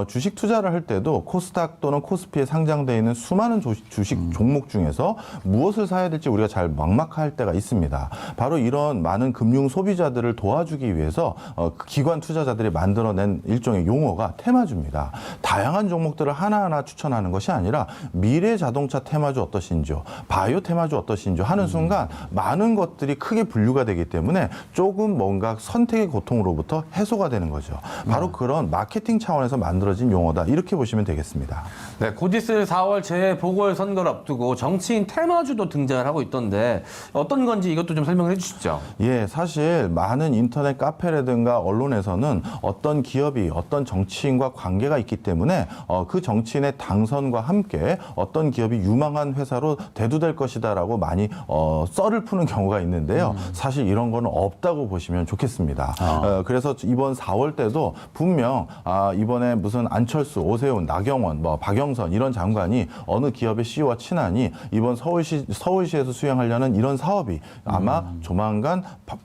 주식 투자를 할 때도 코스닥 또는 코스피에 상장되어 있는 수많은 주식 종목 중에서 무엇을 사야 될지 우리가 잘 막막할 때가 있습니다. 바로 이런 많은 금융 소비자들을 도와주기 위해서 기관 투자자들이 만들어낸 일종의 용어가 테마주입니다. 다양한 종목들을 하나하나 추천하는 것이 아니라 미래 자동차 테마주 어떠신지요, 바이오 테마주 어떠신지요 하는 순간 많은 것들이 크게 분류가 되기 때문에 조금 뭔가 선택의 고통으로부터 해소가 되는 거죠. 바로 그런 마케팅 차원에서 만들어진 용어다. 이렇게 보시면 되겠습니다. 네, 곧 있을 4월 재보궐선거를 앞두고 정치인 테마주도 등장을 하고 있던데 어떤 건지 이것도 좀 설명을 해주시죠. 예, 사실 많은 인터넷 카페라든가 언론에서는 어떤 기업이 어떤 정치인과 관계가 있기 때문에 그 정치인의 당선과 함께 어떤 기업이 유망한 회사로 대두될 것이다라고 많이 썰을 푸는 경우가 있는데요. 사실 이런 거는 없다고 보시면 좋겠습니다. 그래서 이번 4월 때도 분명 이번에 무슨 안철수, 오세훈, 나경원, 뭐 박영선 이런 장관이 어느 기업의 CEO와 친하니 이번 서울시에서 수행하려는 이런 사업이 아마 조만간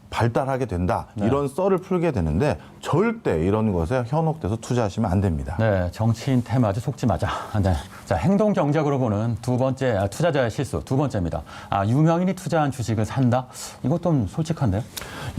발달하게 된다. 이런 썰을 풀게 되는데 절대 이런 것에 현혹돼서 투자하시면 안 됩니다. 네, 정치인 테마주 속지 마자. 네. 자, 행동 경제학으로 보는 두 번째 투자자의 실수 두 번째입니다. 유명인이 투자한 주식을 산다? 이것 좀 솔직한데요?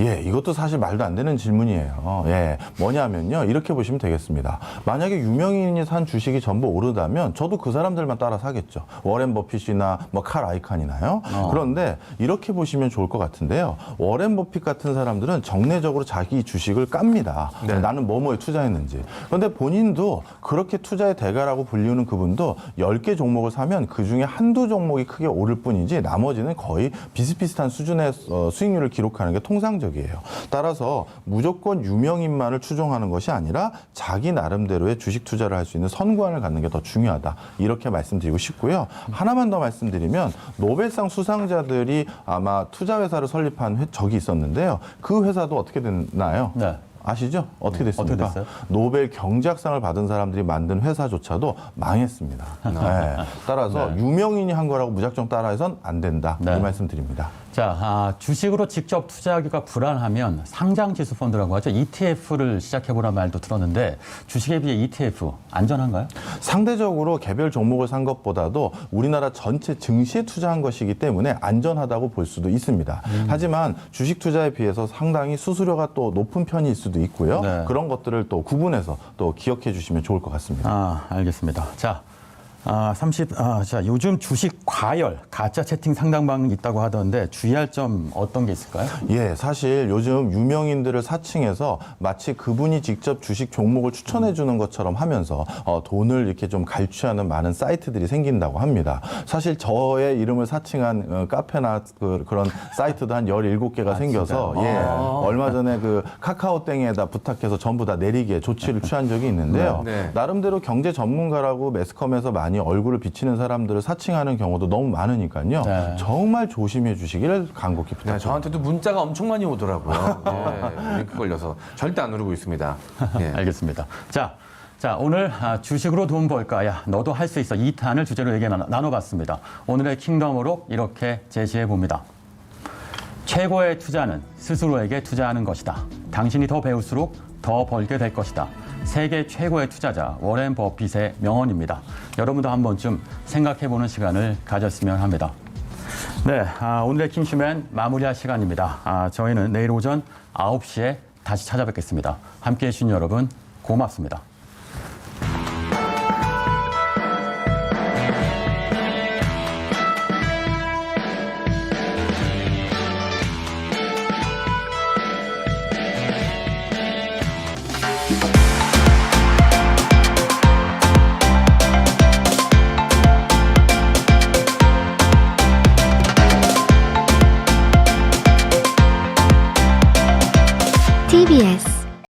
예, 이것도 사실 말도 안 되는 질문이에요. 예, 뭐냐면요, 이렇게 보시면 되겠습니다. 만약에 유명인이 산 주식이 전부 오르다면 저도 그 사람들만 따라 사겠죠. 워렌 버핏이나 뭐 칼 아이칸이나요. 그런데 이렇게 보시면 좋을 것 같은데요. 워렌 버핏 같은 사람들은 정례적으로 자기 주식을 깝니다. 네. 나는 뭐뭐에 투자했는지. 그런데 본인도 그렇게 투자의 대가라고 불리는 그분도 10개 종목을 사면 그중에 한두 종목이 크게 오를 뿐이지 나머지는 거의 비슷비슷한 수준의 수익률을 기록하는 게 통상적이에요. 따라서 무조건 유명인만을 추종하는 것이 아니라 자기 나름대로의 주식 투자를 할 수 있는 선구안을 갖는 게 더 중요하다. 이렇게 말씀드리고 싶고요. 하나만 더 말씀드리면 노벨상 수상자들이 아마 투자회사를 설립한 적이 있었는데요. 그 회사도 어떻게 됐나요? 네. 아시죠? 어떻게 됐습니까? 어떻게 됐어요? 노벨 경제학상을 받은 사람들이 만든 회사조차도 망했습니다. 네. 따라서 유명인이 한 거라고 무작정 따라해선 안 된다. 네. 이 말씀 드립니다. 자, 주식으로 직접 투자하기가 불안하면 상장지수 펀드라고 하죠. ETF를 시작해보란 말도 들었는데 주식에 비해 ETF 안전한가요? 상대적으로 개별 종목을 산 것보다도 우리나라 전체 증시에 투자한 것이기 때문에 안전하다고 볼 수도 있습니다. 하지만 주식 투자에 비해서 상당히 수수료가 또 높은 편일 수도 있고요. 네. 그런 것들을 또 구분해서 또 기억해 주시면 좋을 것 같습니다. 알겠습니다. 자, 자, 요즘 주식 과열, 가짜 채팅 상당방 있다고 하던데 주의할 점 어떤 게 있을까요? 예, 사실 요즘 유명인들을 사칭해서 마치 그분이 직접 주식 종목을 추천해 주는 것처럼 하면서 돈을 이렇게 좀 갈취하는 많은 사이트들이 생긴다고 합니다. 사실 저의 이름을 사칭한 카페나 그런 사이트도 한 17개가 생겨서 예, 얼마 전에 그 카카오땡에다 부탁해서 전부 다 내리게 조치를 취한 적이 있는데요. 네. 나름대로 경제 전문가라고 매스컴에서 많이 얼굴을 비치는 사람들을 사칭하는 경우도 너무 많으니까요. 네. 정말 조심해 주시기를 간곡히 부탁드립니다. 네, 저한테도 문자가 엄청 많이 오더라고요. 네, 링크 걸려서 절대 안 누르고 있습니다. 네. 알겠습니다. 자, 오늘 주식으로 돈 벌까? 야, 너도 할 수 있어. 2탄을 주제로 얘기 나눠봤습니다. 오늘의 킹덤으로 이렇게 제시해 봅니다. 최고의 투자는 스스로에게 투자하는 것이다. 당신이 더 배울수록 더 벌게 될 것이다. 세계 최고의 투자자 워렌 버핏의 명언입니다. 여러분도 한 번쯤 생각해보는 시간을 가졌으면 합니다. 네, 오늘의 킹슈맨 마무리할 시간입니다. 저희는 내일 오전 9시에 다시 찾아뵙겠습니다. 함께해 주신 여러분 고맙습니다. TBS